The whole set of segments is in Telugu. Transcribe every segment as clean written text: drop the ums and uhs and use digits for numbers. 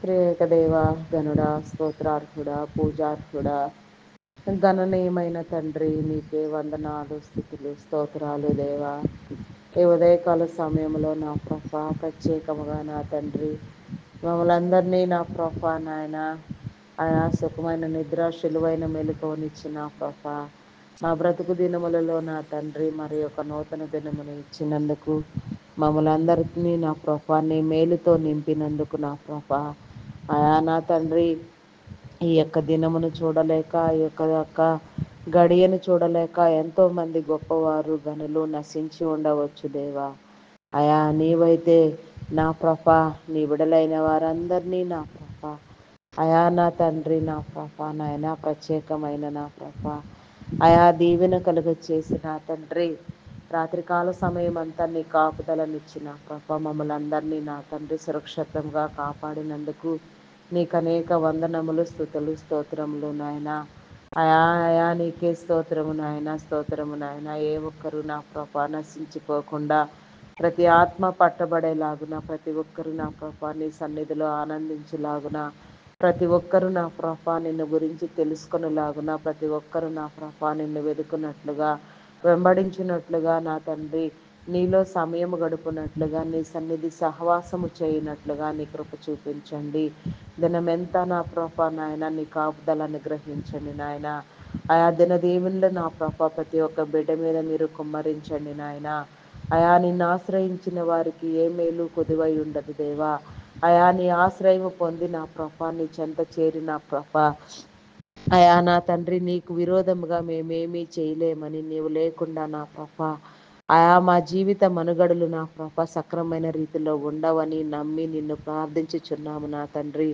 ప్రియక దేవ, గనుడా, స్తోత్రార్హుడా, పూజార్హుడా, గణనీయమైన తండ్రి, నీకే వందనాలు, స్థుతులు, స్తోత్రాలు దేవా. ఈ ఉదయకాల సమయంలో నా ప్రభా, ప్రత్యేకముగా నా తండ్రి, మమ్మల్ని అందరినీ నా ప్రభా నాయన ఆయా సుఖమైన నిద్ర, శిలువైన మెలకువనిచ్చిన ప్రభా, మా బ్రతుకు దినములలో నా తండ్రి మరి ఒక నూతన దినమును ఇచ్చినందుకు, మమ్మల్ని అందరినీ నా ప్రభా నీ మేలుతో నింపినందుకు నా ప్రభా, ఆయా నా తండ్రి ఈ యొక్క దినమును చూడలేక, ఈ యొక్క గడియను చూడలేక ఎంతోమంది గొప్పవారు గనులు నశించి ఉండవచ్చు దేవా. అయా నీవైతే నా ప్రభా నీ విడలైన వారందరినీ నా ప్రభా, అయా నా తండ్రి నా ప్రభా నాయన ప్రత్యేకమైన నా ప్రభా, అయా దీవెన కలుగ చేసి నా తండ్రి రాత్రికాల సమయం అంతా నీ కాపుదలనిచ్చిన ప్రభా మమ్మల్ని అందరినీ నా తండ్రి సురక్షితంగా కాపాడినందుకు నీకు అనేక వందనములు, స్తుతులు, స్తోత్రములు నాయన. అయా అయా నీకే స్తోత్రము నాయన, స్తోత్రము నాయన. ఏ ఒక్కరు నా ప్రభా నశించిపోకుండా ప్రతి ఆత్మ పట్టబడేలాగున, ప్రతి ఒక్కరు నా ప్రభా నీ సన్నిధిలో ఆనందించేలాగున, ప్రతి ఒక్కరు నా ప్రభా నిన్ను గురించి తెలుసుకునేలాగున, ప్రతి ఒక్కరు నా ప్రభా నిన్ను వెతుకున్నట్లుగా, వెంబడించినట్లుగా నా తండ్రి నీలో సమయం గడుపునట్లుగా, నీ సన్నిధి సహవాసము చేయనట్లుగా నీ కృప చూపించండి. దినమెంతా నా ప్రభా నాయన నీ కాపుదలను గ్రహించండి నాయన. ఆయా దినదీవుల్లో నా ప్రభా ప్రతి ఒక్క బిడ్డ మీద మీరు కుమ్మరించండి నాయన. అయా నిన్ను ఆశ్రయించిన వారికి ఏ మేలు కొదువై ఉండదు దేవా. అయా నీ ఆశ్రయం పొంది నా ప్రభా నీ చెంత చేరి నా ప్రభా, అయా నా తండ్రి నీకు విరోధముగా మేమేమీ చేయలేమని, నీవు లేకుండా నా ప్రభా ఆయా మా జీవిత మనుగడలు నా ప్రభా సక్రమైన రీతిలో ఉండవని నమ్మి నిన్ను ప్రార్థించుచున్నాము నా తండ్రి.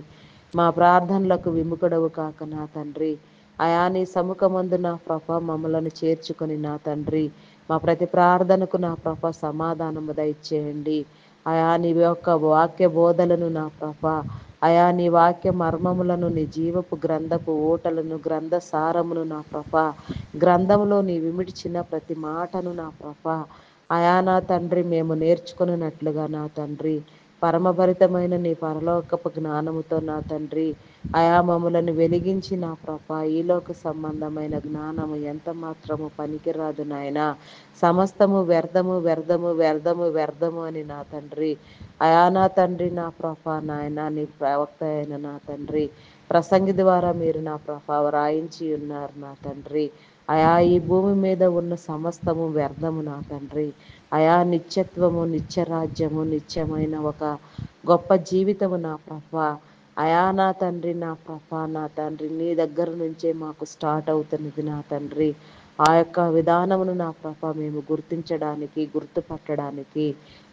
మా ప్రార్థనలకు విముఖుడవు కాక నా తండ్రి, అయా నీ సముఖమందు నా ప్రభా మమ్మలను చేర్చుకొని నా తండ్రి మా ప్రతి ప్రార్థనకు నా ప్రభా సమాధానము దయచేయండి. అయా నీ యొక్క వాక్య బోధలను నా ప్రభా, అయా నీ వాక్య మర్మములను, నీ జీవపు గ్రంథపు ఓటలను, గ్రంథ సారమును నా ప్రభా, గ్రంథములో నీ విమిడిచిన ప్రతి మాటను నా ప్రభా, అయా నా తండ్రి మేము నేర్చుకున్నట్లుగా నా తండ్రి పరమభరితమైన నీ పరలోకపు జ్ఞానముతో నా తండ్రి అయా మమ్ములను వెలిగించి నా ప్రభా ఈలోక సంబంధమైన జ్ఞానము ఎంత మాత్రము పనికిరాదు నాయన. సమస్తము వ్యర్థము వ్యర్థము వ్యర్థము వ్యర్థము అని నా తండ్రి, అయా నా తండ్రి నా ప్రభా నాయన నీ ప్రవక్త అయిన నా తండ్రి ప్రసంగి ద్వారా మీరు నా ప్రభా వ్రాయించి ఉన్నారు నా తండ్రి. అయా ఈ భూమి మీద ఉన్న సమస్తము వ్యర్థము నా తండ్రి. అయా నిత్యత్వము, నిత్యరాజ్యము, నిత్యమైన ఒక గొప్ప జీవితము నా ప్రభా, అయా నా తండ్రి నా ప్రభా నా తండ్రి నీ దగ్గర నుంచే మాకు స్టార్ట్ అవుతున్నది నా తండ్రి. ఆ యొక్క విధానమును నా ప్రభా మేము గుర్తించడానికి, గుర్తుపట్టడానికి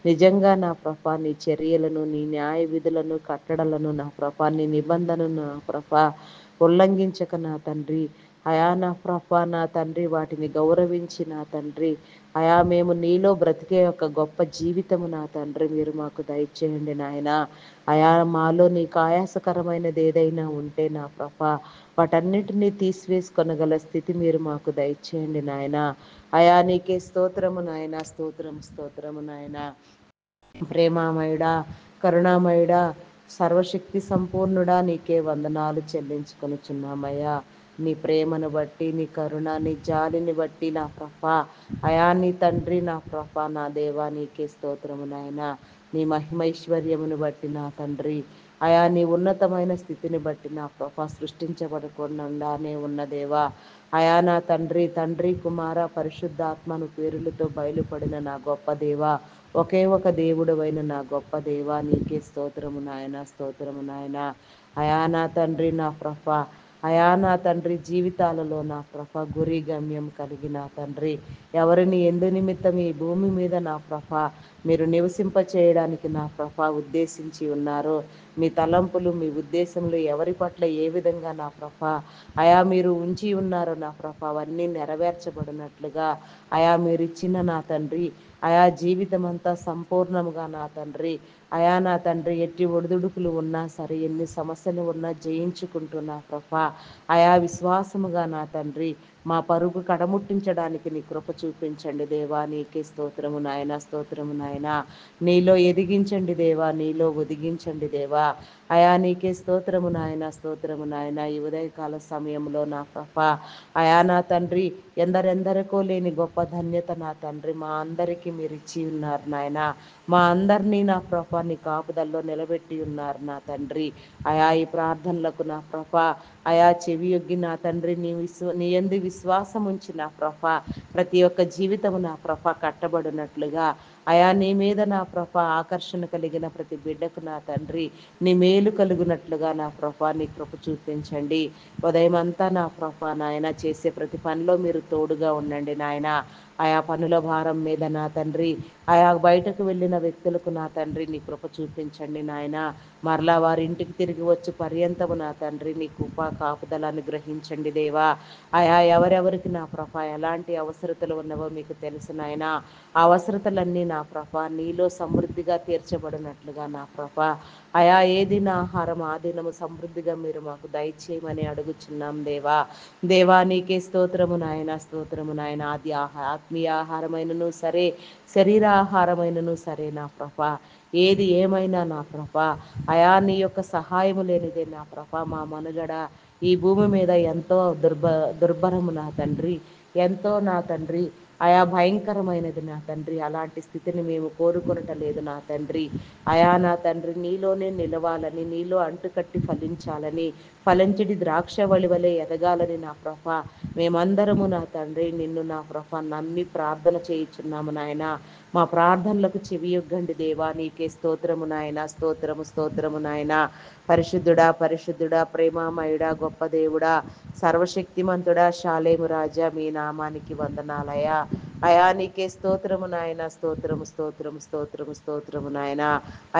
నిజంగా నా ప్రభా నీ చర్యలను, నీ న్యాయ విధులను, కట్టడలను నా ప్రభా నీ నిబంధనను నా ప్రభా ఉల్లంఘించక నా తండ్రి, అయా నా ప్రభా నా తండ్రి వాటిని గౌరవించి నా తండ్రి, అయా మేము నీలో బ్రతికే ఒక గొప్ప జీవితము నా తండ్రి మీరు మాకు దయచేయండి నాయన. అయా మాలో నీకు ఆయాసకరమైనది ఏదైనా ఉంటే నా ప్రభా వాటన్నిటినీ తీసివేసుకొనగల స్థితి మీరు మాకు దయచేయండి నాయన. అయా నీకే స్తోత్రము నాయన, స్తోత్రము స్తోత్రము నాయన. ప్రేమామయుడా, కరుణామయుడా, సర్వశక్తి సంపూర్ణుడా నీకే వందనాలు చెల్లించుకొనుచున్నామయ్యా. నీ ప్రేమను బట్టి, నీ కరుణ, నీ జాలిని బట్టి నా ప్రభా, అయా నీ తండ్రి నా ప్రభా నా దేవా నీకే స్తోత్రము నాయన. నీ మహిమైశ్వర్యమును బట్టి నా తండ్రి, అయా నీ ఉన్నతమైన స్థితిని బట్టి నా ప్రభా సృష్టించబడకుండానే ఉన్న దేవా, అయా నా తండ్రి, తండ్రి కుమార పరిశుద్ధాత్మను పేరులతో బయలుపడిన నా గొప్ప దేవా, ఒకే ఒక దేవుడవైన నా గొప్ప దేవా నీకే స్తోత్రము నాయన, స్తోత్రము నాయన. అయా నా తండ్రి నా ప్రభా, అయా నా తండ్రి జీవితాలలో నా ప్రభా గురి గమ్యం కలిగి నా తండ్రి ఎవరిని ఎందు నిమిత్తం ఈ భూమి మీద నా ప్రభా మీరు నివసింప చేయడానికి నా ప్రభా ఉద్దేశించి ఉన్నారో, మీ తలంపులు, మీ ఉద్దేశములు ఎవరి పట్ల ఏ విధంగా నా ప్రభా అయా మీరు ఉంచి ఉన్నారో నా ప్రభా అవన్నీ నెరవేర్చబడినట్లుగా అయా మీరు ఇచ్చిన నా తండ్రి అయా జీవితం అంతా సంపూర్ణముగా నా తండ్రి, అయా నా తండ్రి ఎట్టి ఒడిదుడుకులు ఉన్నా సరే, ఎన్ని సమస్యలు ఉన్నా జయించుకుంటూ నా ప్రభా అయా విశ్వాసముగా నా తండ్రి మా పరుగు కడముట్టించడానికి నీ కృప చూపించండి దేవా. నీకే స్తోత్రము నాయన, స్తోత్రము నాయన. నీలో ఎదిగించండి దేవా, నీలో ఒదిగించండి దేవా. అయా నీకే స్తోత్రము నాయన, స్తోత్రము నాయన. ఈ ఉదయకాల సమయంలో నా ప్రభా, అయా నా తండ్రి, ఎందరెందరికో లేని గొప్ప ధన్యత నా తండ్రి మా అందరికీ మీరు ఇచ్చి ఉన్నారు నాయన. మా అందరినీ నా ప్రభా నీ కాపుదల్లో నిలబెట్టి ఉన్నారు నా తండ్రి. అయా ఈ ప్రార్థనలకు నా ప్రభా, అయా చెవియొగ్గి నా తండ్రి నీ యందు విశ్వాసం ఉంచి నా ప్రభా ప్రతి ఒక్క జీవితము నా ప్రభా కట్టబడినట్లుగా, అయా నీ మీద నా ప్రభా ఆకర్షణ కలిగిన ప్రతి బిడ్డకు నా తండ్రి నీ మేలు కలుగునట్లుగా నా ప్రభా నీ కృప చూపించండి. ఉదయం అంతా నా ప్రభా నాయన చేసే ప్రతి పనిలో మీరు తోడుగా ఉండండి నాయన. ఆయా పనుల భారం మీద నా తండ్రి, ఆయా బయటకు వెళ్ళిన వ్యక్తులకు నా తండ్రి నీ కృప చూపించండి నాయన. మరలా వారి ఇంటికి తిరిగి వచ్చి పర్యంతము నా తండ్రి నీ కృప కాపుదల అనుగ్రహించండి దేవా. ఆయా ఎవరెవరికి నా ప్రభా ఎలాంటి అవసరతలు ఉన్నవో మీకు తెలుసు నాయన. ఆ అవసరతలన్నీ నా ప్రభా నీలో సమృద్ధిగా తీర్చబడినట్లుగా నా ప్రభా, అయా ఏ దిన ఆహారం ఆ దినము సమృద్ధిగా మీరు మాకు దయచేయమని అడుగుచున్నాం దేవా. దేవా నీకే స్తోత్రము నాయన, స్తోత్రము నాయన. ఆది ఆత్మీయ ఆహారమైనను సరే, శరీర ఆహారమైనను సరే నా ప్రభా, ఏది ఏమైనా నా ప్రభా, అయా నీ యొక్క సహాయము లేనిదే నా ప్రభా మా మనుగడ ఈ భూమి మీద ఎంతో దుర్భరము నా తండ్రి, ఎంతో నా తండ్రి అయా భయంకరమైనది నా తండ్రి. అలాంటి స్థితిని మేము కోరుకొనటలేదు నా తండ్రి. అయా నా తండ్రి నీలోనే నిలవాలని, నీలో అంటుకట్టి ఫలించాలని, ఫలించడి ద్రాక్షవళి వలె ఎదగాలని నా ప్రభా మేమందరము నా తండ్రి నిన్ను నా ప్రభా నమ్మి ప్రార్థన చేయుచున్నాము నాయన. మా ప్రార్థనలకు చెవియొగ్గండి దేవా. నీకే స్తోత్రము నాయన, స్తోత్రము, స్తోత్రము నాయన. పరిశుద్ధుడా, పరిశుద్ధుడా, ప్రేమామయుడా, గొప్ప దేవుడా, సర్వశక్తిమంతుడా, శాలేము రాజా, మీ నామానికి వందనాలయా. అయా నీకే స్తోత్రము నాయన, స్తోత్రము, స్తోత్రము, స్తోత్రము, స్తోత్రము నాయన.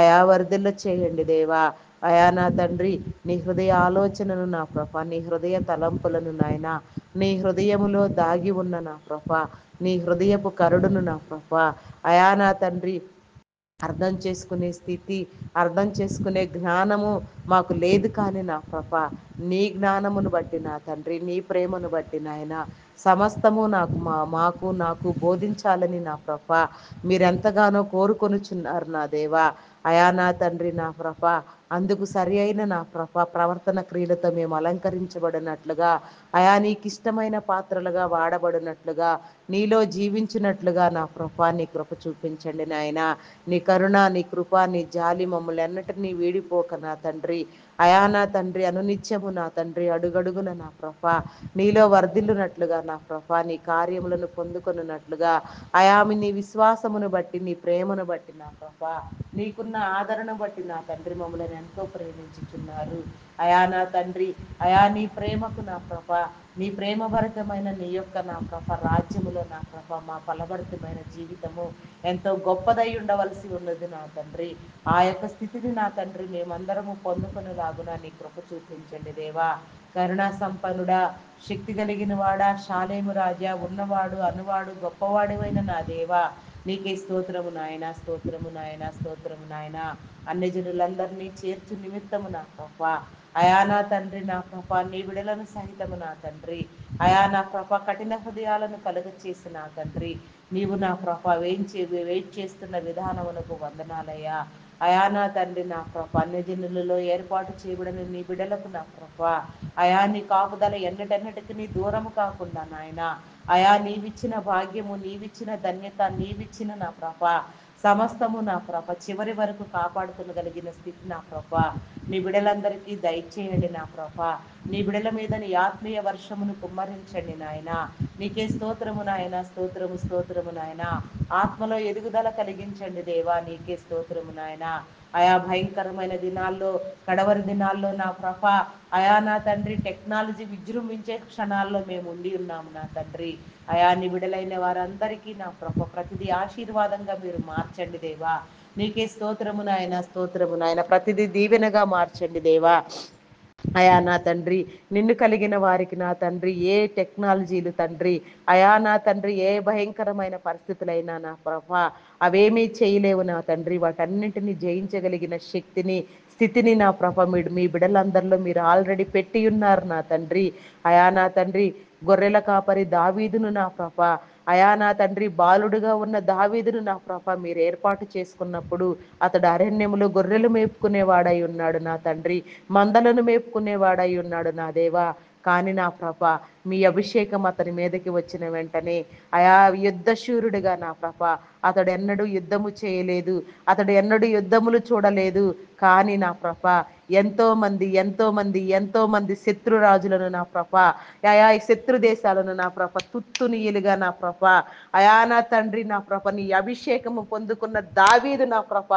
అయా వర్ధిల్ల చేయండి దేవా. అయా నా తండ్రి నీ హృదయ ఆలోచనను నా ప్రభా, నీ హృదయ తలంపులను నాయన, నీ హృదయములో దాగి ఉన్న నా ప్రభా, నీ హృదయపు కరుడును నా ప్రభా, అయా నా తండ్రి అర్థం చేసుకునే స్థితి, అర్థం చేసుకునే జ్ఞానము మాకు లేదు కానీ నా ప్రభా నీ జ్ఞానమును బట్టి నా తండ్రి, నీ ప్రేమను బట్టి నాయన సమస్తము నాకు బోధించాలని నా ప్రభా మీరెంతగానో కోరుకొనుచున్నారు నా దేవా. అయా నా తండ్రి నా ప్రభా, అందుకు సరి అయిన నా ప్రభా ప్రవర్తన క్రియలతో మేము అలంకరించబడినట్లుగా, అయా నీకు ఇష్టమైన పాత్రలుగా వాడబడినట్లుగా, నీలో జీవించినట్లుగా నా ప్రభా నీ కృప చూపించండి నాయన. నీ కరుణ, నీ కృప, నీ జాలి మమ్మల్ని ఎన్నటినీ వీడిపోక నా తండ్రి, అయా నా తండ్రి అనునిత్యము నా తండ్రి అడుగడుగున నా ప్రభా నీలో వర్ధిల్లునట్లుగా నా ప్రభా నీ కార్యములను పొందుకొనున్నట్లుగా, అయా నీ విశ్వాసమును బట్టి, నీ ప్రేమను బట్టి నా ప్రభా నీకున్న ఆదరణ బట్టి నా తండ్రి మమ్మల్ని ఎంతో ప్రేమించుచున్నారు. అయా నా తండ్రి, అయా నీ ప్రేమకు నా ప్రభా, నీ ప్రేమభరితమైన నీ యొక్క నా ప్రభ రాజ్యములో నా ప్రభ మా ఫలభరితమైన జీవితము ఎంతో గొప్పదై ఉండవలసి ఉన్నది నా తండ్రి. ఆ యొక్క స్థితిని నా తండ్రి మేమందరము పొందుకునేలాగున నీ కృప చూపించండి దేవా. కరుణా సంపన్నుడా, శక్తి కలిగిన వాడా, శాలేము రాజా, ఉన్నవాడు అనువాడు గొప్పవాడివైన నా దేవా నీకే స్తోత్రము నాయన, స్తోత్రము నాయన, స్తోత్రము నాయన. అన్ని జనులందరినీ చేర్చు నిమిత్తము నా ప్రభా, అయా నా తండ్రి నా ప్రభా నీ విడలను సహితము నా తండ్రి, అయా నా ప్రభా కఠిన హృదయాలను కలుగ చేసి నా తండ్రి నీవు నా ప్రభా వెయిట్ చేస్తున్న విధానమునకు వందనాలయ్యా. అయా నా తండ్రి నా ప్రభా అన్ని జనులలో ఏర్పాటు చేయబడిన నీ బిడలకు నా ప్రభా, అయా నీ కాపుదల ఎన్నటెన్నటికి నీ దూరము కాకుండా నాయన, అయా నీవిచ్చిన భాగ్యము, నీవిచ్చిన ధన్యత, నీవిచ్చిన నా ప్రభా సమస్తము నా ప్రభ చివరి వరకు కాపాడుతునగలిగిన స్థితి నా ప్రభ నీ బిడలందరికీ దయచేయండి నా ప్రభ. నీ బిడల మీద నీ ఆత్మీయ వర్షమును కుమ్మరించండి నాయన. నీకే స్తోత్రము నాయన, స్తోత్రము, స్తోత్రము నాయన. ఆత్మలో ఎదుగుదల కలిగించండి దేవా. నీకే స్తోత్రము నాయన. ఆయా భయంకరమైన దినాల్లో, కడవరి దినాల్లో నా ప్రభ, అయా నా తండ్రి టెక్నాలజీ విజృంభించే క్షణాల్లో మేము ఉండి ఉన్నాము నా తండ్రి. అయా నీ బిడలైన వారందరికీ నా ప్రభ ప్రతిదీ ఆశీర్వాదంగా మీరు మార్చండి దేవా. నీకే స్తోత్రము నాయన, స్తోత్రము నాయన. ప్రతిదీ దీవెనగా మార్చండి దేవా. అయా నా తండ్రి నిన్ను కలిగిన వారికి నా తండ్రి ఏ టెక్నాలజీలు తండ్రి, అయా నా తండ్రి ఏ భయంకరమైన పరిస్థితులైనా నా ప్రభా అవేమీ చేయలేవు నా తండ్రి. వాటన్నింటినీ జయించగలిగిన శక్తిని, స్థితిని నా ప్రభ మీ బిడ్డలందరిలో మీరు ఆల్రెడీ పెట్టి ఉన్నారు నా తండ్రి. అయా నా తండ్రి, గొర్రెల కాపరి దావీదును నా ప్రభ, అయా నా తండ్రి, బాలుడుగా ఉన్న దావీదును నా ప్రభ మీరు ఏర్పాటు చేసుకున్నప్పుడు అతడు అరణ్యములో గొర్రెలు మేపుకునేవాడై ఉన్నాడు నా తండ్రి, మందలను మేపుకునేవాడై ఉన్నాడు నా దేవా. కానీ నా ప్రభ మీ అభిషేకం అతని మీదకి వచ్చిన వెంటనే అయా యుద్ధశూరుడిగా నా ప్రభ, అతడు ఎన్నడూ యుద్ధము చేయలేదు, అతడు ఎన్నడూ యుద్ధములు చూడలేదు. కానీ నా ప్రభ ఎంతో మంది శత్రురాజులను నా ప్రభ, అయా ఈ శత్రు దేశాలను నా ప్రభ తుత్తునీయులుగా నా ప్రభ, అయా నా తండ్రి నా ప్రభ నీ అభిషేకము పొందుకున్న దావీదు నా ప్రభ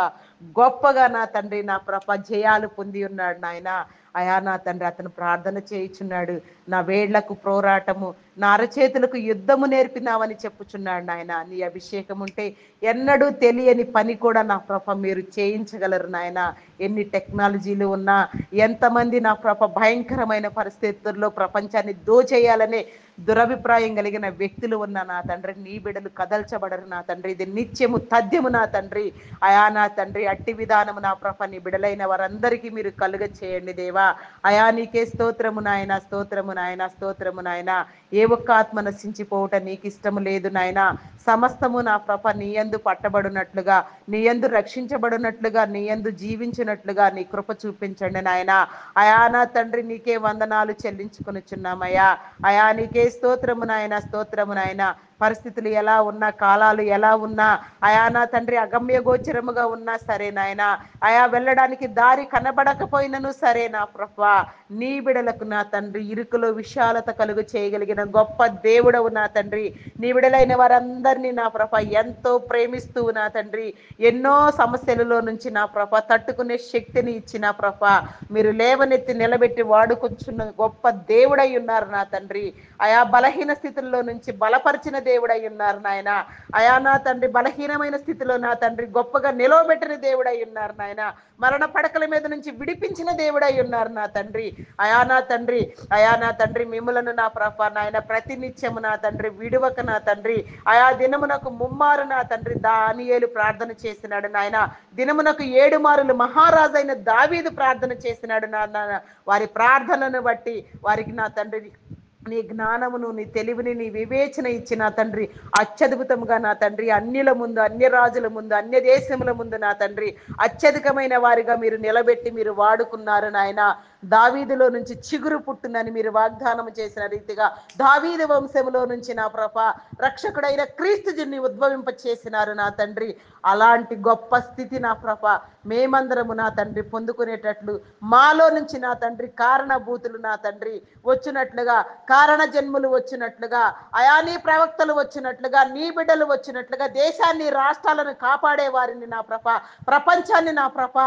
గొప్పగా నా తండ్రి నా ప్రభ జయాలు పొంది ఉన్నాడు నాయన. అయా నా తండ్రి, అతను ప్రార్థన చేయుచున్నాడు, నా వేళ్లకు పోరాటము, నా అరచేతులకు యుద్ధము నేర్పినావని చెప్పుచున్నాడు నాయన. నీ అభిషేకం ఉంటే ఎన్నడూ తెలియని పని కూడా నా ప్రభ మీరు చేయించగలరు నాయన. ఎన్ని టెక్నాలజీలు ఉన్నా, ఎంతమంది నా ప్రభ భయంకరమైన పరిస్థితుల్లో ప్రపంచాన్ని దోచేయాలనే దురభిప్రాయం కలిగిన వ్యక్తులు ఉన్న నా తండ్రి, నీ బిడ్డలు కదల్చబడరు నా తండ్రి. ఇది నిత్యము తథ్యము నా తండ్రి. అయా నా తండ్రి, అట్టి విధానము నా ప్రభ నీ బిడలైన వారందరికీ మీరు కలుగ చేయండి దేవా. అయా నీకే స్తోత్రము నాయన, స్తోత్రము నాయన, స్తోత్రము నాయన. ఏ ఒక్క ఆత్మ నశించిపోవుట నీకు ఇష్టము లేదు నాయన. సమస్తము నా ప్రభ నీ యందు పట్టబడినట్లుగా, నీ యందు రక్షించబడినట్లుగా, నీ యందు జీవించినట్లుగా నీ కృప చూపించండి నాయన. అయా నా తండ్రి, నీకే వందనాలు చెల్లించుకొనిచున్నామయ్యా. అయా నీకే స్తోత్రము నాయన, స్తోత్రము నాయన. పరిస్థితులు ఎలా ఉన్నా, కాలాలు ఎలా ఉన్నా, అయా నా తండ్రి అగమ్య గోచరముగా ఉన్నా సరే నాయన, అయా వెళ్ళడానికి దారి కనబడకపోయినను సరే నా ప్రభా, నీ బిడలకు నా తండ్రి ఇరుకులో విశాలత కలుగు చేయగలిగిన గొప్ప దేవుడవు నా తండ్రి. నీ బిడలైన వారందరినీ నా ప్రభ ఎంతో ప్రేమిస్తూ నా తండ్రి, ఎన్నో సమస్యలలో నుంచి నా ప్రభ తట్టుకునే శక్తిని ఇచ్చిన ప్రభ మీరు లేవనెత్తి నిలబెట్టి వాడుకొచ్చున్న గొప్ప దేవుడై ఉన్నారు నా తండ్రి. అయా బలహీన స్థితుల్లో నుంచి బలపరిచిన దేవుడై ఉన్నారు నాయన. అయా నా తండ్రి బలహీనమైన స్థితిలో నా తండ్రి గొప్పగా నిలవబెట్టిన దేవుడై ఉన్నారు నాయన. మరణ పడకల మీద నుంచి విడిపించిన దేవుడై ఉన్నారు నా తండ్రి. అయా నా తండ్రి, అయా నా తండ్రి, మిమ్ములను నా ప్రభ నాయన ప్రతినిత్యము నా తండ్రి విడువక నా తండ్రి, ఆయా దినమునకు ముమ్మారు నా తండ్రి దానియేలు ప్రార్థన చేసినాడు నాయన. దినమునకు 7 మారులు మహారాజైన దావీదు ప్రార్థన చేసినాడు నా వారి ప్రార్థనను బట్టి వారికి నా తండ్రి నీ జ్ఞానమును, నీ తెలివిని, నీ వివేచన ఇచ్చిన తండ్రి అత్యద్భుతంగా నా తండ్రి అన్యుల ముందు, అన్య రాజుల ముందు, అన్య దేశముల ముందు నా తండ్రి అత్యధికమైన వారిగా మీరు నిలబెట్టి మీరు వాడుకున్నారు నాయన. దావీదులో నుంచి చిగురు పుట్టిందని మీరు వాగ్దానం చేసిన రీతిగా దావీదు వంశములో నుంచి నా ప్రభ రక్షకుడైన క్రీస్తుని ఉద్భవింప చేసినారు నా తండ్రి. అలాంటి గొప్ప స్థితి నా ప్రభ మేమందరము నా తండ్రి పొందుకునేటట్లు మాలో నుంచి నా తండ్రి కారణభూతులు నా తండ్రి వచ్చినట్లుగా, కారణ జన్ములు వచ్చినట్లుగా, అయా నీ ప్రవక్తలు వచ్చినట్లుగా, నీ బిడ్డలు వచ్చినట్లుగా దేశాన్ని, రాష్ట్రాలను కాపాడే వారిని నా ప్రభ, ప్రపంచాన్ని నా ప్రభ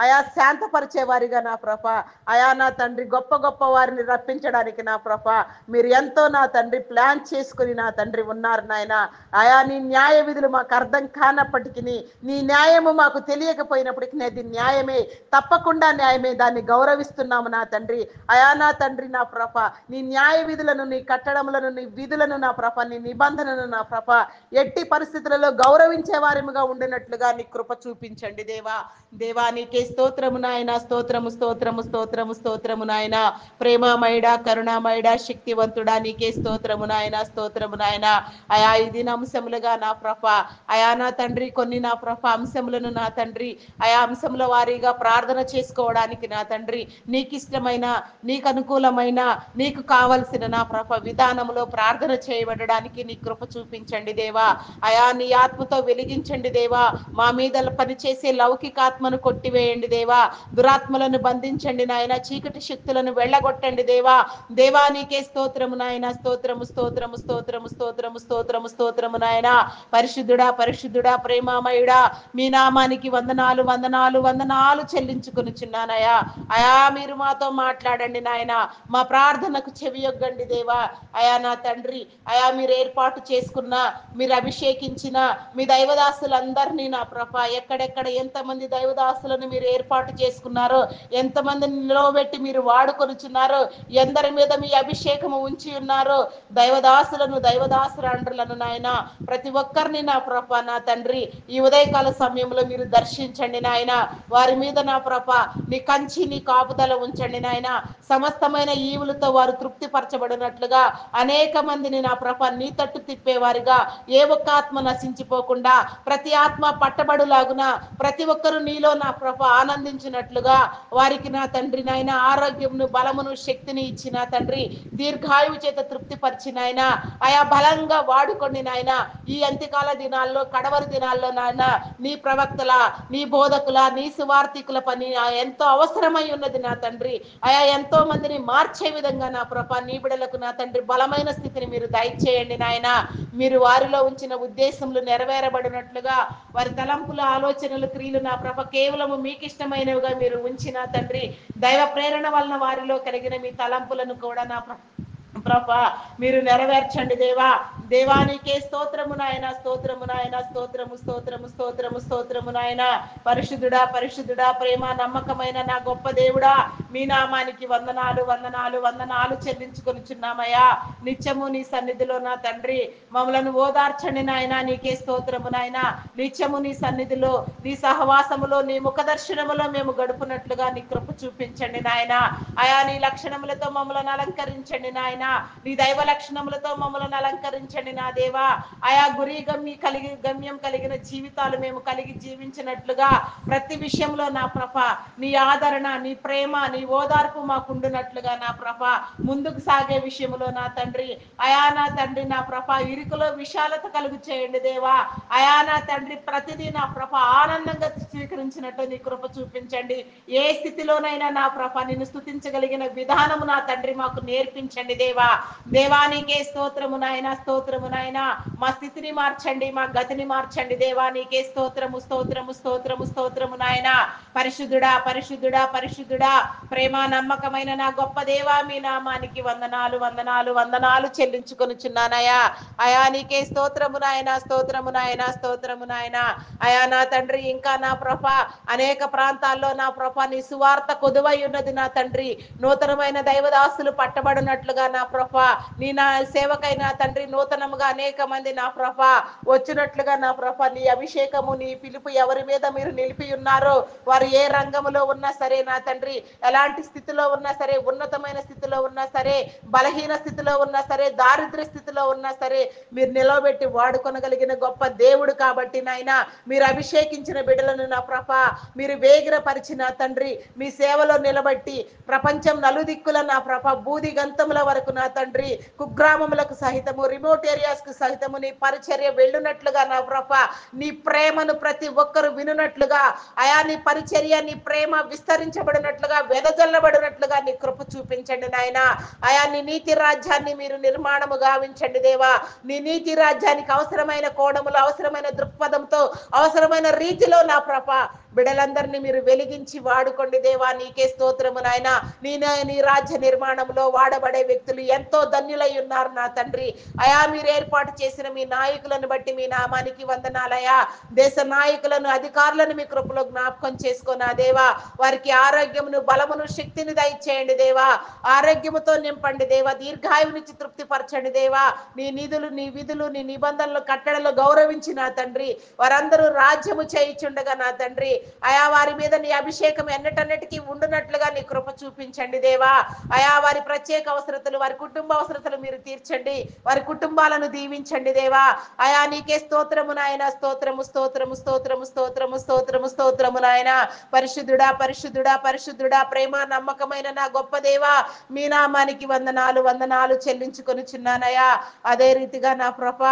అయా శాంతపరిచే వారిగా నా ప్రభ, అయా నా తండ్రి గొప్ప గొప్ప వారిని రప్పించడానికి నా ప్రభ మీరు ఎంతో నా తండ్రి ప్లాన్ చేసుకుని నా తండ్రి ఉన్నారు నాయన. అయా నీ న్యాయ విధులు మాకు అర్థం కానప్పటికీ, నీ న్యాయము మాకు తెలియకపోయినప్పటికీ అది న్యాయమే, తప్పకుండా న్యాయమే, దాన్ని గౌరవిస్తున్నాము నా తండ్రి. అయా నా తండ్రి నా ప్రభ నీ న్యాయ విధులను, నీ కట్టడములను, నీ విధులను నా ప్రభ, నీ నిబంధనను నా ప్రభ ఎట్టి పరిస్థితులలో గౌరవించే వారిగా ఉండినట్లుగా నీ కృప చూపించండి దేవా. దేవా నీకే స్తోత్రము నాయన, స్తోత్రము స్తోత్రము స్తోత్రము స్తోత్రము నాయన. ప్రేమమయుడా, కరుణామయుడా, శక్తివంతుడా నీకే స్తోత్రము నాయన, స్తోత్రము నాయన. అయా ఈ దిన అంశములుగా నా ప్రభ, అయా నా తండ్రి కొన్ని నా ప్రభ అంశములను నా తండ్రి ఆయా అంశముల వారీగా ప్రార్థన చేసుకోవడానికి నా తండ్రి నీకు ఇష్టమైన, నీకు అనుకూలమైన, నీకు కావలసిన నా ప్రభ విధానములో ప్రార్థన చేయబడడానికి నీ కృప చూపించండి దేవా. అయా నీ ఆత్మతో వెలిగించండి దేవా. మా మీద పనిచేసే లౌకికాత్మను కొట్టివేయండి దేవా. దురాత్మలను బంధించండి నాయన. చీకటి శక్తులను వెళ్ళగొట్టండి దేవా. దేవా నీకే స్తోత్రము నాయన, స్తోత్రము స్తోత్రము స్తోత్రము స్తోత్రము స్తోత్రము స్తోత్రము నాయన. పరిశుద్ధుడా, పరిశుద్ధుడా, ప్రేమామయుడా, మీ నామానికి వందనాలు వందనాలు వందనాలు చెల్లించుకొనిచున్నానయ్యా. అయా మీరు మాతో మాట్లాడండి నాయన. మా ప్రార్థనకు చెవియొగ్గండి ఉండండి దేవా. అయా నా తండ్రి, అయా మీరు ఏర్పాటు చేసుకున్న, మీరు అభిషేకించిన మీ దైవదాసులందరినీ నా ప్రభ, ఎక్కడెక్కడ ఎంతమంది దైవదాసులను మీరు ఏర్పాటు చేసుకున్నారో, ఎంతమందిని నిలవబెట్టి మీరు వాడుకొనుచున్నారో, ఎందరి మీద మీ అభిషేకము ఉంచి ఉన్నారో, దైవదాసులను దైవదాసురాండ్రులను నాయన ప్రతి ఒక్కరిని నా ప్రభ నా తండ్రి ఈ ఉదయకాల సమయంలో మీరు దర్శించండి నాయన. వారి మీద నా ప్రభ నీ కంచి నీ కాపుదల ఉంచండి నాయన. సమస్తమైన ఈవులతో వారు తృప్తిపరచబడినట్లుగా అనేక మందిని నా ప్రభ నీ తట్టు తిప్పేవారిగా, ఏ ఒక్క ఆత్మ నశించిపోకుండా ప్రతి ఆత్మ పట్టబడులాగున ప్రతి ఒక్కరు నీలో నా ప్రభ ఆనందించినట్లుగా వారికి నా తండ్రి నాయన ఆరోగ్యమును బలమును శక్తిని ఇచ్చిన తండ్రి, దీర్ఘాయువు చేత తృప్తిపరిచినాయన ఆయా బలంగా వాడుకోండి నాయన. ఈ అంత్యకాల దినాల్లో కడవరి దినాల్లో నాయన నీ ప్రవక్తల, నీ బోధకుల, నీ సువార్థికుల పని ఎంతో అవసరమై ఉన్నది నా తండ్రి. ఆయా ఎంతో మందిని మార్చే విధంగా నా ప్రభ నీ బిడలకు నా తండ్రి బలమైన స్థితిని మీరు దయచేయండి నాయన. మీరు వారిలో ఉంచిన ఉద్దేశములు నెరవేరబడినట్లుగా వారి తలంపుల ఆలోచనలు క్రియలు నా ప్రభ కేవలము మీకు ఇష్టమైనవిగా మీరు ఉంచిన తండ్రి, దైవ ప్రేరణ వలన వారిలో కలిగిన మీ తలంపులను కూడా నా ప్రభ మీరు నెరవేర్చండి దేవా. దేవానికే స్తోత్రము నాయన, స్తోత్రము నాయన, స్తోత్రము స్తోత్రము స్తోత్రము స్తోత్రము నాయన. పరిశుద్ధుడా పరిశుద్ధుడా ప్రేమ నమ్మకమైన నా గొప్ప దేవుడా, మీ నామానికి వందనాలు వందనాలు వందనాలు చెల్లించుకొనిచున్నామయ్యా. నిత్యము నీ సన్నిధిలో నా తండ్రి మమ్మలను ఓదార్చండి నాయన. నీకే స్తోత్రము నాయన. నిత్యము నీ సన్నిధిలో నీ సహవాసములో నీ ముఖ దర్శనములో మేము గడుపునట్లుగా నీ కృప చూపించండి నాయన. ఆయా నీ లక్షణములతో మమ్మల్ని అలంకరించండి నాయన. నీ దైవ లక్షణములతో మమ్మల్ని అలంకరించండి నా దేవా. ఆయా గమ్యం కలిగిన జీవితాలు మేము కలిగి జీవించినట్లుగా ప్రతి విషయంలో నా ప్రభ నీ ఆదరణ, నీ ప్రేమ, నీ ఓదార్పు మాకుండునట్లుగా నా ప్రభ ముందుకు సాగే విషయంలో నా తండ్రి, అయా నా తండ్రి నా ప్రభ ఇరుకులో విశాలత కలుగు చేయండి దేవా. అయా నా తండ్రి ప్రతిదీ నా ప్రభ ఆనందంగా స్వీకరించినట్టు నీ కృప చూపించండి. ఏ స్థితిలోనైనా నా ప్రభ నిన్ను స్తుతించగలిగిన విధానము నా తండ్రి మాకు నేర్పించండి దేవా. దేవానికే స్తోత్రము నాయన, స్తోత్రము నాయన. మా స్థితిని మార్చండి, మా గతిని మార్చండి దేవానికే స్తోత్రము స్తోత్రము స్తోత్రము స్తోత్రము నాయన. పరిశుద్ధుడా పరిశుద్ధుడా పరిశుద్ధుడా ప్రేమ నమ్మకమైన నా గొప్ప దేవా, మీ నామానికి వందనాలు వందనాలు వందనాలు చెల్లించుకొనుచున్నానయ్యా. అయా నీకే స్తోత్రము నాయన, స్తోత్రము నాయన, స్తోత్రము నాయన. అయా నా తండ్రి ఇంకా నా ప్రభ అనేక ప్రాంతాల్లో నా ప్రభ నీ సువార్త కొదువై ఉన్నది నా తండ్రి. నూతనమైన దైవదాసులు పట్టబడినట్లుగా నా ప్రభ నీ నా సేవకైనా తండ్రి నూతనముగా అనేక మంది నా ప్రభ వచ్చినట్లుగా నా ప్రభ నీ అభిషేకము నీ పిలుపు ఎవరి మీద మీరు నిలిపి ఉన్నారో వారు ఏ రంగములో ఉన్నా సరే నా తండ్రి, ఎలాంటి స్థితిలో ఉన్నా సరే, ఉన్నతమైన స్థితిలో ఉన్నా సరే, బలహీన స్థితిలో ఉన్నా సరే, దారిద్ర్య స్థితిలో ఉన్నా సరే మీరు నిలవబెట్టి వాడుకొనగలిగిన గొప్ప దేవుడు కాబట్టి నాయన, మీరు అభిషేకించిన బిడ్డలను నా ప్రభ మీరు వేగిరపరిచిన తండ్రి మీ సేవలో నిలబట్టి ప్రపంచం నలుదిక్కుల నా ప్రభ బూది గంతముల వరకు నా తండ్రి కుగ్రామములకు సహితము రిమోట్ ఏరియాస్ కు సహితము నీ పరిచర్య వెళ్ళునట్లుగా నా ప్రభ నీ ప్రేమను ప్రతి ఒక్కరు వినునట్లుగా, అయా నీ పరిచర్య నీ ప్రేమ విస్తరించబడినట్లుగా వెదజల్లబడినట్లుగా నీ కృప చూపించండి నాయన. అయా నీ నీతి రాజ్యాన్ని మీరు నిర్మాణము గావించండి దేవా. నీ నీతి రాజ్యానికి అవసరమైన కోణములు, అవసరమైన దృక్పథంతో, అవసరమైన రీతిలో నా ప్రభ బిడలందరినీ మీరు వెలిగించి వాడుకోండి దేవా. నీకే స్తోత్రము నాయన. నీ రాజ్య నిర్మాణంలో వాడబడే వ్యక్తులు ఎంతో ధన్యులై ఉన్నారు నా తండ్రి. అయా మీరు ఏర్పాటు చేసిన మీ నాయకులను బట్టి మీ నామానికి వందనాలయా. దేశ నాయకులను, అధికారులను మీ కృపలో జ్ఞాపకం చేసుకున్నా దేవా. వారికి ఆరోగ్యమును బలమును శక్తిని దయచేయండి దేవా. ఆరోగ్యముతో నింపండి దేవా. దీర్ఘాయువునిచ్చి తృప్తిపరచండి దేవా. నీ నిధులు, నీ విధులు, నీ నిబంధనలు, కట్టడలు గౌరవించి నా తండ్రి వారందరూ రాజ్యము చేయిచుండగా నా తండ్రి అయా వారి మీద నీ అభిషేకం ఎన్నటన్నిటికీ ఉండునట్లుగా నీ కృప చూపించండి దేవా. అయా వారి ప్రత్యేక అవసరతలు, వారి కుటుంబ అవసరతలు మీరు తీర్చండి. వారి కుటుంబాలను దీవించండి దేవా. అయా నీకే స్తోత్రము నాయన, స్తోత్రము స్తోత్రము స్తోత్రము స్తోత్రము స్తోత్రము స్తోత్రము నాయన. పరిశుద్ధుడా పరిశుద్ధుడా పరిశుద్ధుడా ప్రేమ నమ్మకమైన నా గొప్ప దేవా, మీ నామానికి వందనాలు వందనాలు చెల్లించుకొనుచున్నానయ్యా. అదే రీతిగా నా ప్రభ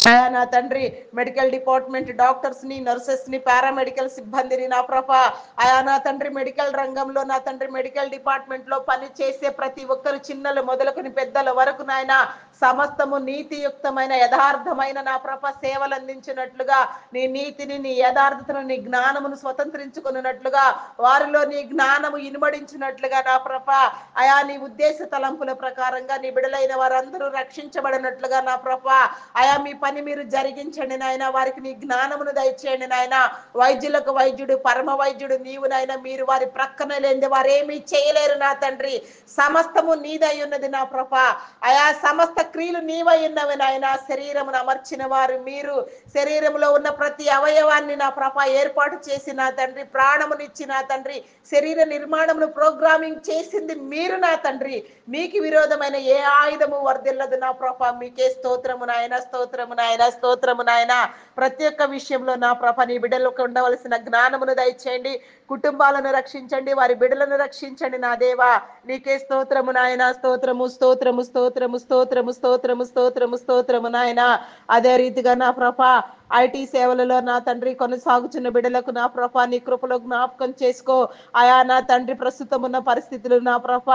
అయా నా తండ్రి మెడికల్ డిపార్ట్మెంట్ డాక్టర్స్ని, నర్సెస్ని, పారామెడికల్ సిబ్బందిని నా ప్రభా, అయా నా తండ్రి మెడికల్ రంగంలో నా తండ్రి మెడికల్ డిపార్ట్మెంట్లో పని చేసే ప్రతి ఒక్కరు చిన్నలు మొదలుకొని పెద్దల వరకు నాయన సమస్తము నీతియుక్తమైన యథార్థమైన నా ప్రభ సేవలు అందించినట్లుగా నీ నీతిని, నీ యథార్థతను, నీ జ్ఞానమును స్వతంత్రించుకున్నట్లుగా వారిలో నీ జ్ఞానము ఇనుమడించినట్లుగా నా ప్రభ అయా నీ ఉద్దేశ తలంపుల ప్రకారంగా నీ బిడలైన వారందరూ రక్షించబడినట్లుగా నా ప్రభ అయా మీ పని మీరు జరిగించండి నాయన, వారికి నీ జ్ఞానమును దయచేయండి నాయన. వైద్యులకు వైద్యుడు, పరమ వైద్యుడు నీవు నాయన, మీరు వారి ప్రక్కన లేనిది వారేమీ చేయలేరు నా తండ్రి. సమస్తము నీదై ఉన్నది నా ప్రభ, అయా సమస్త క్రియలు నీవై ఉన్నవి నాయన. శరీరమును అమర్చిన వారు మీరు, శరీరంలో ఉన్న ప్రతి అవయవాన్ని నా ప్రభ ఏర్పాటు చేసి నా తండ్రి, ప్రాణమునిచ్చి నా తండ్రి, శరీర నిర్మాణమును ప్రోగ్రామింగ్ చేసింది మీరు నా తండ్రి. మీకు విరోధమైన ఏ ఆయుధము వర్దిల్లదు నా ప్రభ. మీకే స్తోత్రము నాయన, స్తోత్రము నాయన, స్తోత్రము నాయన. ప్రతి ఒక్క విషయంలో నా ప్రభ నీ బిడ్డలకు ఉండవలసిన జ్ఞానమును దయచేయండి, కుటుంబాలను రక్షించండి, వారి బిడ్డలను రక్షించండి నా దేవా. నీకే స్తోత్రము నాయన, స్తోత్రము స్తోత్రము స్తోత్రము స్తోత్రము స్తోత్రము స్తోత్రము స్తోత్రము నాయన. అదే రీతిగా నా ప్రభ ఐటీ సేవలలో నా తండ్రి కొనసాగుచున్న బిడ్డలకు నా ప్రభ నీ కృపలో జ్ఞాపకం చేసుకో. అయా నా తండ్రి ప్రస్తుతం ఉన్న పరిస్థితులు నా ప్రభ,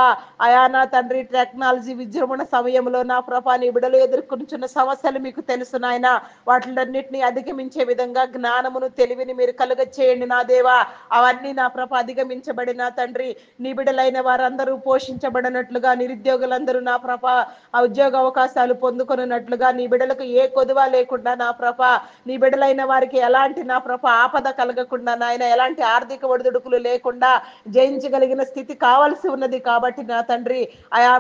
అయా నా తండ్రి టెక్నాలజీ విజృంభణ సమయంలో నా ప్రభ నీ బిడ్డలు ఎదుర్కొంటున్న సమస్యలు మీకు తెలుసు నాయన. వాటిలన్నింటినీ అధిగమించే విధంగా జ్ఞానమును, తెలివిని మీరు కలుగ చేయండి నా దేవా. అవన్నీ నా ప్రభ అధిగమించబడిన తండ్రి నీ బిడ్డలైన వారందరూ పోషించబడినట్లుగా, నిరుద్యోగులందరూ నా ప్రభ ఆ ఉద్యోగ అవకాశాలు పొందుకొనున్నట్లుగా, నీ బిడ్డలకు ఏ కొదువ లేకుండా నా ప్రభ, నీ బిడ్డలైన వారికి ఎలాంటి నా ప్రభ ఆపద కలగకుండా నాయన, ఎలాంటి ఆర్థిక ఒడిదుడుకులు లేకుండా జయించగలిగిన స్థితి కావాల్సి ఉన్నది కాబట్టి నా తండ్రి ఆయా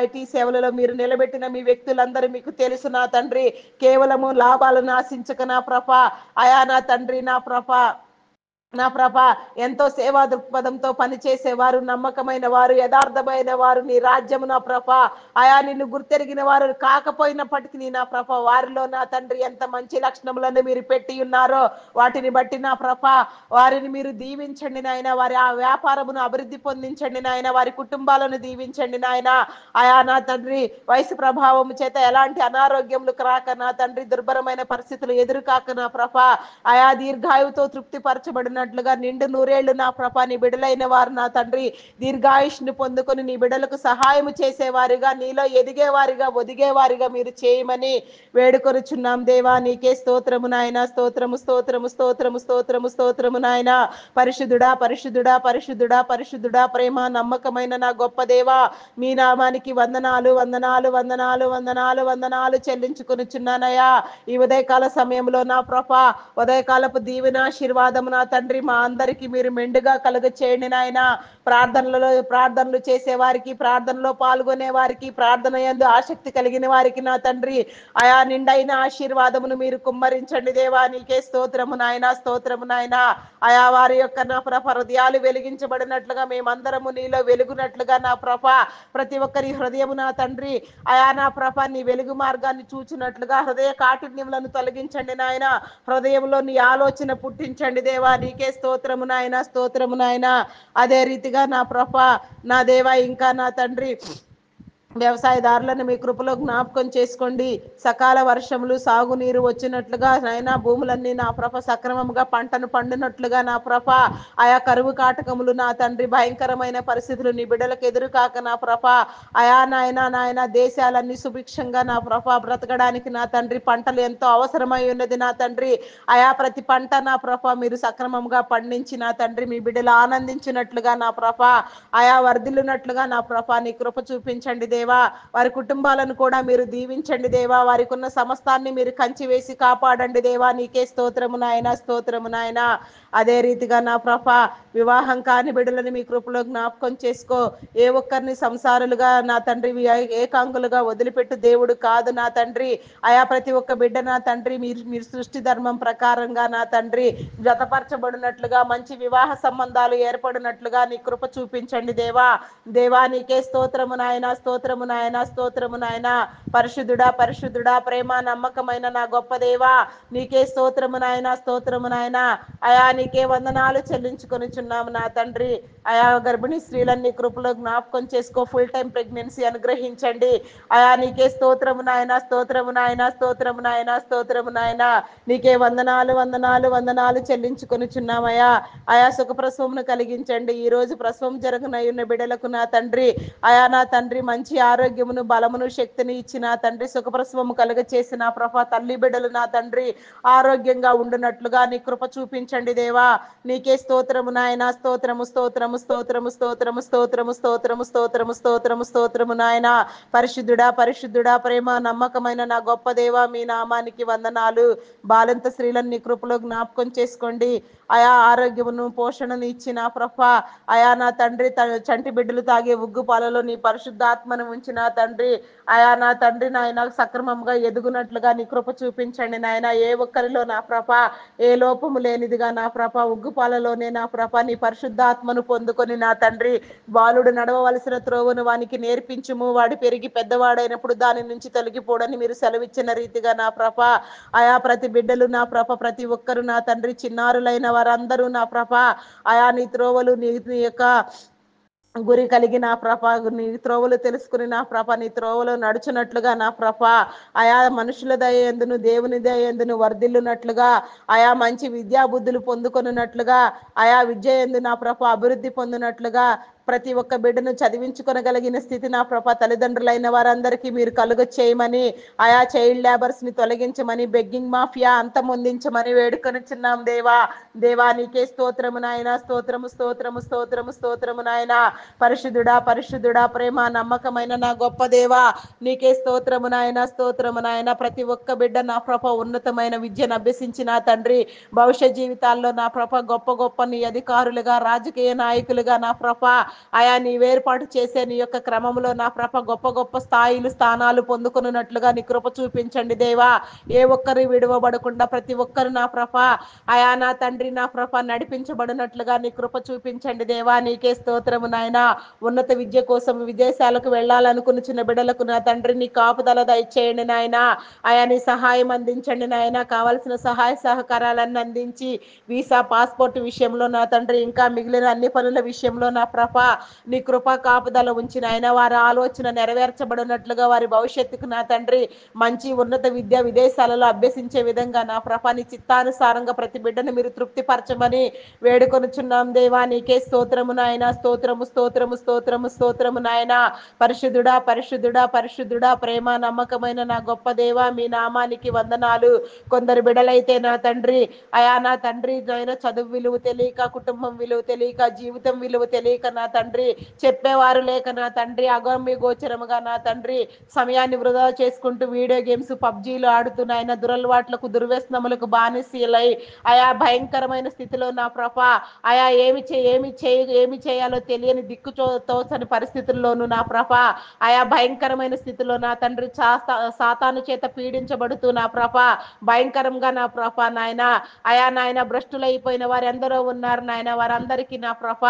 ఐటీ సేవలలో మీరు నిలబెట్టిన మీ వ్యక్తులందరూ మీకు తెలుసు నా తండ్రి. కేవలము లాభాలను ఆశించక నా ప్రభ, అయా నా తండ్రి నా ప్రభ ఎంతో సేవా దృక్పథంతో పనిచేసేవారు, నమ్మకమైన వారు, యథార్థమైన వారు నీ రాజ్యము నా ప్రభ, ఆయా నిన్ను గుర్తెరిగిన వారు కాకపోయినప్పటికీ నా ప్రభ వారిలో నా తండ్రి ఎంత మంచి లక్షణములను మీరు పెట్టి ఉన్నారో వాటిని బట్టి నా ప్రభ వారిని మీరు దీవించండి నాయన. వారి ఆ వ్యాపారమును అభివృద్ధి పొందించండి నాయన, వారి కుటుంబాలను దీవించండి నాయన. ఆయా నా తండ్రి వయసు ప్రభావం చేత ఎలాంటి అనారోగ్యములు రాక నా తండ్రి, దుర్భరమైన పరిస్థితులు ఎదురుకాక నా ప్రభ, ఆయా దీర్ఘాయువుతో తృప్తిపరచబడిన నిండు నూరేళ్లు నా ప్రభ నీ బిడలైన వారు నా తండ్రి దీర్ఘాయుష్ని పొందుకొని నీ బిడలకు సహాయము చేసేవారిగా, నీలో ఎదిగేవారిగా, ఒదిగేవారిగా మీరు చేయమని వేడుకొనుచున్నాం దేవా. నీకే స్తోత్రము నాయన, స్తోత్రము స్తోత్రము స్తోత్రము స్తోత్రము స్తోత్రము నాయన. పరిశుద్ధుడా పరిశుద్ధుడా పరిశుద్ధుడా పరిశుద్ధుడా, ప్రేమ నమ్మకమైన నా గొప్ప దేవా, మీ నామానికి వందనాలు వందనాలు వందనాలు వందనాలు వందనాలు చెల్లించుకొనుచున్నానయ్యా. ఈ ఉదయకాల సమయంలో నా ప్రభ ఉదయకాలపు దీవెన ఆశీర్వాదము నా తండ్రి మా అందరికి మీరు మెండుగా కలుగ చేయండి నాయన. ప్రార్థనలు చేసే వారికి, ప్రార్థనలో పాల్గొనే వారికి, ప్రార్థన యందు ఆసక్తి కలిగిన వారికి నా తండ్రి ఆయా నిండైన ఆశీర్వాదమును మీరు కుమ్మరించండి దేవా. నీకే స్తోత్రము నాయన, స్తోత్రము నాయన. ఆయా వారి యొక్క నా ప్రభ హృదయాలు వెలిగించబడినట్లుగా మేమందరము నీలో వెలుగునట్లుగా నా ప్రభ ప్రతి ఒక్కరి హృదయము నా తండ్రి ఆయా నా ప్రభ నీ వెలుగు మార్గాన్ని చూచినట్లుగా హృదయ కాఠిన్యములను తొలగించండి నాయన. హృదయంలో నీ ఆలోచన పుట్టించండి దేవా. నీకే స్తోత్రము నాయన, స్తోత్రము నాయన. అదే రీతిగా నా ప్రభ నా దేవా ఇంకా నా తండ్రి వ్యవసాయదారులను మీ కృపలో జ్ఞాపకం చేసుకోండి. సకాల వర్షములు, సాగునీరు వచ్చినట్లుగా నాయన, భూములన్నీ నా ప్రభ సక్రమంగా పంటను పండినట్లుగా నా ప్రభ ఆయా కరువు కాటకములు నా తండ్రి భయంకరమైన పరిస్థితులు నీ బిడ్డలకు ఎదురు కాక నా ప్రభ ఆయా నాయన దేశాలన్నీ సుభిక్షంగా నా ప్రభ బ్రతకడానికి నా తండ్రి పంటలు ఎంతో అవసరమై ఉన్నది నా తండ్రి. ఆయా ప్రతి పంట నా ప్రభ మీరు సక్రమంగా పండించి నా తండ్రి మీ బిడ్డలు ఆనందించినట్లుగా నా ప్రభ ఆయా వర్ధిల్లునట్లుగా నా ప్రభ నీ కృప చూపించండి దేవా. వారి కుటుంబాలను కూడా మీరు దీవించండి దేవా. వారికి ఉన్న సమస్తాన్ని మీరు కంచి వేసి కాపాడండి దేవా. నీకే స్తోత్రము నాయన, స్తోత్రము నాయన. అదే రీతిగా నా ప్రభ వివాహం కాని బిడ్డలను మీ కృపలో జ్ఞాపకం చేసుకో. ఏ ఒక్కరిని సంసారులుగా నా తండ్రి ఏకాంగులుగా వదిలిపెట్టు దేవుడు కాదు నా తండ్రి. ఆయా ప్రతి ఒక్క బిడ్డ నా తండ్రి మీరు సృష్టి ధర్మం ప్రకారంగా నా తండ్రి జతపరచబడినట్లుగా మంచి వివాహ సంబంధాలు ఏర్పడినట్లుగా నీ కృప చూపించండి దేవా. దేవా నీకే స్తోత్రము నాయన, స్తోత్రము నాయన, స్తోత్రము నాయన. పరిశుద్ధుడా పరిశుద్ధుడా, ప్రేమ నమ్మకమైన నా గొప్ప దేవా, నీకే స్తోత్రము నాయన, స్తోత్రము నాయన. అయా నీకే వందనాలు చెల్లించుకొనిచున్నాము నా తండ్రి. ఆయా గర్భిణీ స్త్రీలన్నీ కృపలో జ్ఞాపకం చేసుకో. ఫుల్ టైం ప్రెగ్నెన్సీ అనుగ్రహించండి. ఆయా నీకే స్తోత్రము నాయన, స్తోత్రము నాయన, స్తోత్రము నాయన, స్తోత్రము నాయన. నీకే వందనాలు వందనాలు వందనాలు చెల్లించుకొనిచున్నామయ్యా. ఆయా సుఖప్రసవమును కలిగించండి. ఈ రోజు ప్రసవం జరగనయున్న బిడ్డలకు నా తండ్రి, ఆయా నా తండ్రి మంచి ఆరోగ్యమును బలమును శక్తిని ఇచ్చిన తండ్రి, సుఖప్రసవము కలుగ చేసిన ప్రభా తల్లి బిడ్డలు నా తండ్రి ఆరోగ్యంగా ఉండునట్లుగా నీ కృప చూపించండి దేవా. నీకే స్తోత్రము నాయన, స్తోత్రము స్తోత్రము స్తోత్రము స్తోత్రము స్తోత్రము స్తోత్రము స్తోత్రము స్తోత్రము స్తోత్రము నాయన. పరిశుద్ధుడా పరిశుద్ధుడా ప్రేమ నమ్మకమైన నా గొప్ప దేవా, మీ నామానికి వందనాలు. బాలింత స్త్రీలను నీ కృపలో జ్ఞాపకం చేసుకోండి. ఆయా ఆరోగ్యమును పోషణను ఇచ్చిన ప్రభా, ఆయా నా తండ్రి చంటి బిడ్డలు తాగే ఉగ్గు పాలలో నీ పరిశుద్ధాత్మను ఉంచిన తండ్రి, ఆయా నా తండ్రి నాయన సక్రమంగా ఎదుగునట్లుగా నీ కృప చూపించండి నాయన. ఏ ఒక్కరిలో నా ప్రభ ఏ లోపము లేనిదిగా నా ప్రభ ఉగ్గు పాలలోనే నా ప్రభ నీ పరిశుద్ధాత్మను పొందుకొని నా తండ్రి బాలుడు నడవవలసిన త్రోవను వానికి నేర్పించుము. వాడు పెరిగి పెద్దవాడైనప్పుడు దాని నుంచి తొలగిపోడని మీరు సెలవిచ్చిన రీతిగా నా ప్రభ ఆయా ప్రతి బిడ్డలు నా ప్రభ ప్రతి ఒక్కరు నా తండ్రి చిన్నారులైన వారందరూ నా ప్రభ ఆయా నీ త్రోవలు నీ యొక్క గురి కలిగి నా ప్రభ నీ త్రోవలు తెలుసుకుని నా ప్రభ నీ త్రోవలు నడుచున్నట్లుగా నా ప్రభ ఆయా మనుషుల దయ ఎందును దేవుని దయ ఎందును వర్ధిల్లునట్లుగా, ఆయా మంచి విద్యా బుద్ధులు పొందుకొనున్నట్లుగా, ఆయా విద్య ఎందు నా ప్రభ అభివృద్ధి పొందినట్లుగా ప్రతి ఒక్క బిడ్డను చదివించుకొనగలిగిన స్థితి నా ప్రభ తల్లిదండ్రులైన వారందరికీ మీరు కలుగ చేయమని, ఆయా చైల్డ్ లేబర్స్ ని తొలగించమని, బెగ్గింగ్ మాఫియా అంతమొందించమని వేడుకొనిచున్నాం దేవా. దేవా నీకే స్తోత్రము నాయన, స్తోత్రము స్తోత్రము స్తోత్రము స్తోత్రము నాయన. పరిశుద్ధుడా పరిశుద్ధుడా ప్రేమ నమ్మకమైన నా గొప్ప దేవా, నీకే స్తోత్రము నాయన, స్తోత్రము నాయన. ప్రతి ఒక్క బిడ్డ నా ప్రభ ఉన్నతమైన విద్యను అభ్యసించిన తండ్రి భవిష్య జీవితాల్లో నా ప్రభ గొప్ప గొప్ప నీ అధికారులుగా రాజకీయ నాయకులుగా నా ప్రభ ఆయా నీవు ఏర్పాటు చేసే నీ యొక్క క్రమంలో నా ప్రభ గొప్ప గొప్ప స్థాయిలు స్థానాలు పొందుకున్నట్లుగా నీ కృప చూపించండి దేవా. ఏ ఒక్కరు విడవబడకుండా ప్రతి ఒక్కరు నా ప్రభ ఆయా నా తండ్రి నా ప్రభ నడిపించబడినట్లుగా నీ కృప చూపించండి దేవా. నీకే స్తోత్రము నాయన. ఉన్నత విద్య కోసం విదేశాలకు వెళ్ళాలనుకుని చిన్న బిడ్డలకు నా తండ్రి నీ కాపుదల దయచేయండి నాయన. ఆయా నీ సహాయం అందించండి నాయన. కావలసిన సహాయ సహకారాలన్నీ అందించి వీసా పాస్పోర్ట్ విషయంలో నా తండ్రి ఇంకా మిగిలిన అన్ని పనుల విషయంలో నా ప్రభ నీ కృపా కాపుదల ఉంచిన ఆయన వారి ఆలోచన నెరవేర్చబడినట్లుగా వారి భవిష్యత్తుకు నా తండ్రి మంచి ఉన్నత విద్య విదేశాలలో అభ్యసించే విధంగా నా ప్రభ నీ చిత్తానుసారంగా ప్రతి బిడ్డను మీరు తృప్తిపరచమని వేడుకొనుచున్నాం దేవా. నీకే స్తోత్రము నాయన, స్తోత్రము స్తోత్రము స్తోత్రము స్తోత్రము నాయన. పరిశుద్ధుడా పరిశుద్ధుడా పరిశుద్ధుడా ప్రేమ నమ్మకమైన నా గొప్ప దేవా, మీ నామానికి వందనాలు. కొందరు బిడలైతే నా తండ్రి అయా నా తండ్రి నాయన చదువు విలువ తెలియక, కుటుంబం విలువ తెలియక, జీవితం విలువ తెలియక నా తండ్రి చెప్పేవారు లేక నా తండ్రి అగమ్య గోచరముగా నా తండ్రి సమయాన్ని వృధా చేసుకుంటూ వీడియో గేమ్స్ పబ్జీలు ఆడుతున్నాయన దురలవాట్లకు దుర్వ్యసనములకు బానిసలై ఆయా భయంకరమైన స్థితిలో నా ప్రభ ఆయా ఏమి చేయాలో తెలియని దిక్కు తోచని పరిస్థితుల్లోనూ నా ప్రభ ఆయా భయంకరమైన స్థితిలో నా తండ్రి సాతాను చేత పీడించబడుతూ నా ప్రభ భయంకరంగా నా ప్రభ నాయన ఆయా నాయన భ్రష్టులైపోయిన వారు ఎందరో ఉన్నారు నాయన. వారందరికీ నా ప్రభ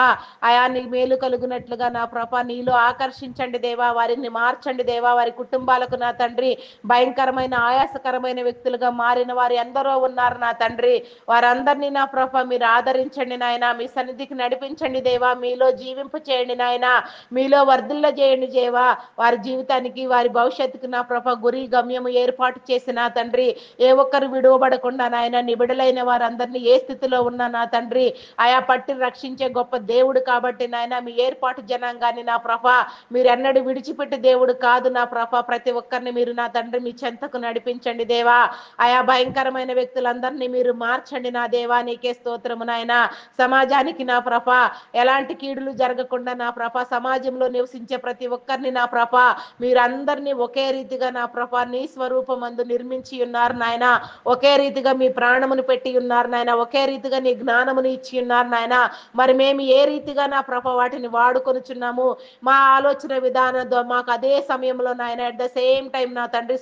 ఆయా నీ మేలు కలుగునట్లుగా నా ప్రభ నీలో ఆకర్షించండి దేవా. వారిని మార్చండి దేవా. వారి కుటుంబాలకు నా తండ్రి భయంకరమైన ఆయాసకరమైన వ్యక్తులుగా మారిన వారు ఎందరో ఉన్నారు నా తండ్రి. వారందరినీ నా ప్రభ మీరు ఆదరించండి నాయన. మీ సన్నిధికి నడిపించండి దేవా. మీలో జీవింపు చేయండి నాయన. మీలో వర్ధిల్ల చేయండి దేవా. వారి జీవితానికి వారి భవిష్యత్తుకు నా ప్రభ గురి గమ్యము ఏర్పాటు చేసిన తండ్రి ఏ ఒక్కరు విడువబడకుండా నాయన నిబిడలైన వారందరినీ ఏ స్థితిలో ఉన్నా నా తండ్రి ఆయా పట్టి రక్షించే గొప్ప దేవుడు కాబట్టి నాయన మీ ఏర్పాటు జనాంగాన్ని నా ప్రభ మీరు ఎన్నడూ విడిచిపెట్టి దేవుడు కాదు నా ప్రభ. ప్రతి ఒక్కరిని మీరు నా తండ్రి మీ చెంతకు నడిపించండి దేవా. ఆయా భయంకరమైన వ్యక్తులందరినీ మీరు మార్చండి నా దేవా. నీకే స్తోత్రము నాయన. సమాజానికి నా ప్రభ ఎలాంటి కీడులు జరగకుండా నా ప్రభ సమాజంలో నివసించే ప్రతి ఒక్కరిని నా ప్రభ మీరందరినీ ఒకే రీతిగా నా ప్రభ నీ స్వరూపమందు నిర్మించి ఉన్నారు నాయన. ఒకే రీతిగా మీ ప్రాణమును పెట్టి ఉన్నారు నాయన. ఒకే రీతిగా నీ జ్ఞానమును ఇచ్చి ఉన్నారు నాయన. మరి మేము ఏ రీతిగా నా ప్రభ వాటిని వాడుకొనుచున్నాము మా ఆలోచన విధానం మాకు అదే సమయంలో నాయన అట్ ద సేమ్ టైం నా తండ్రి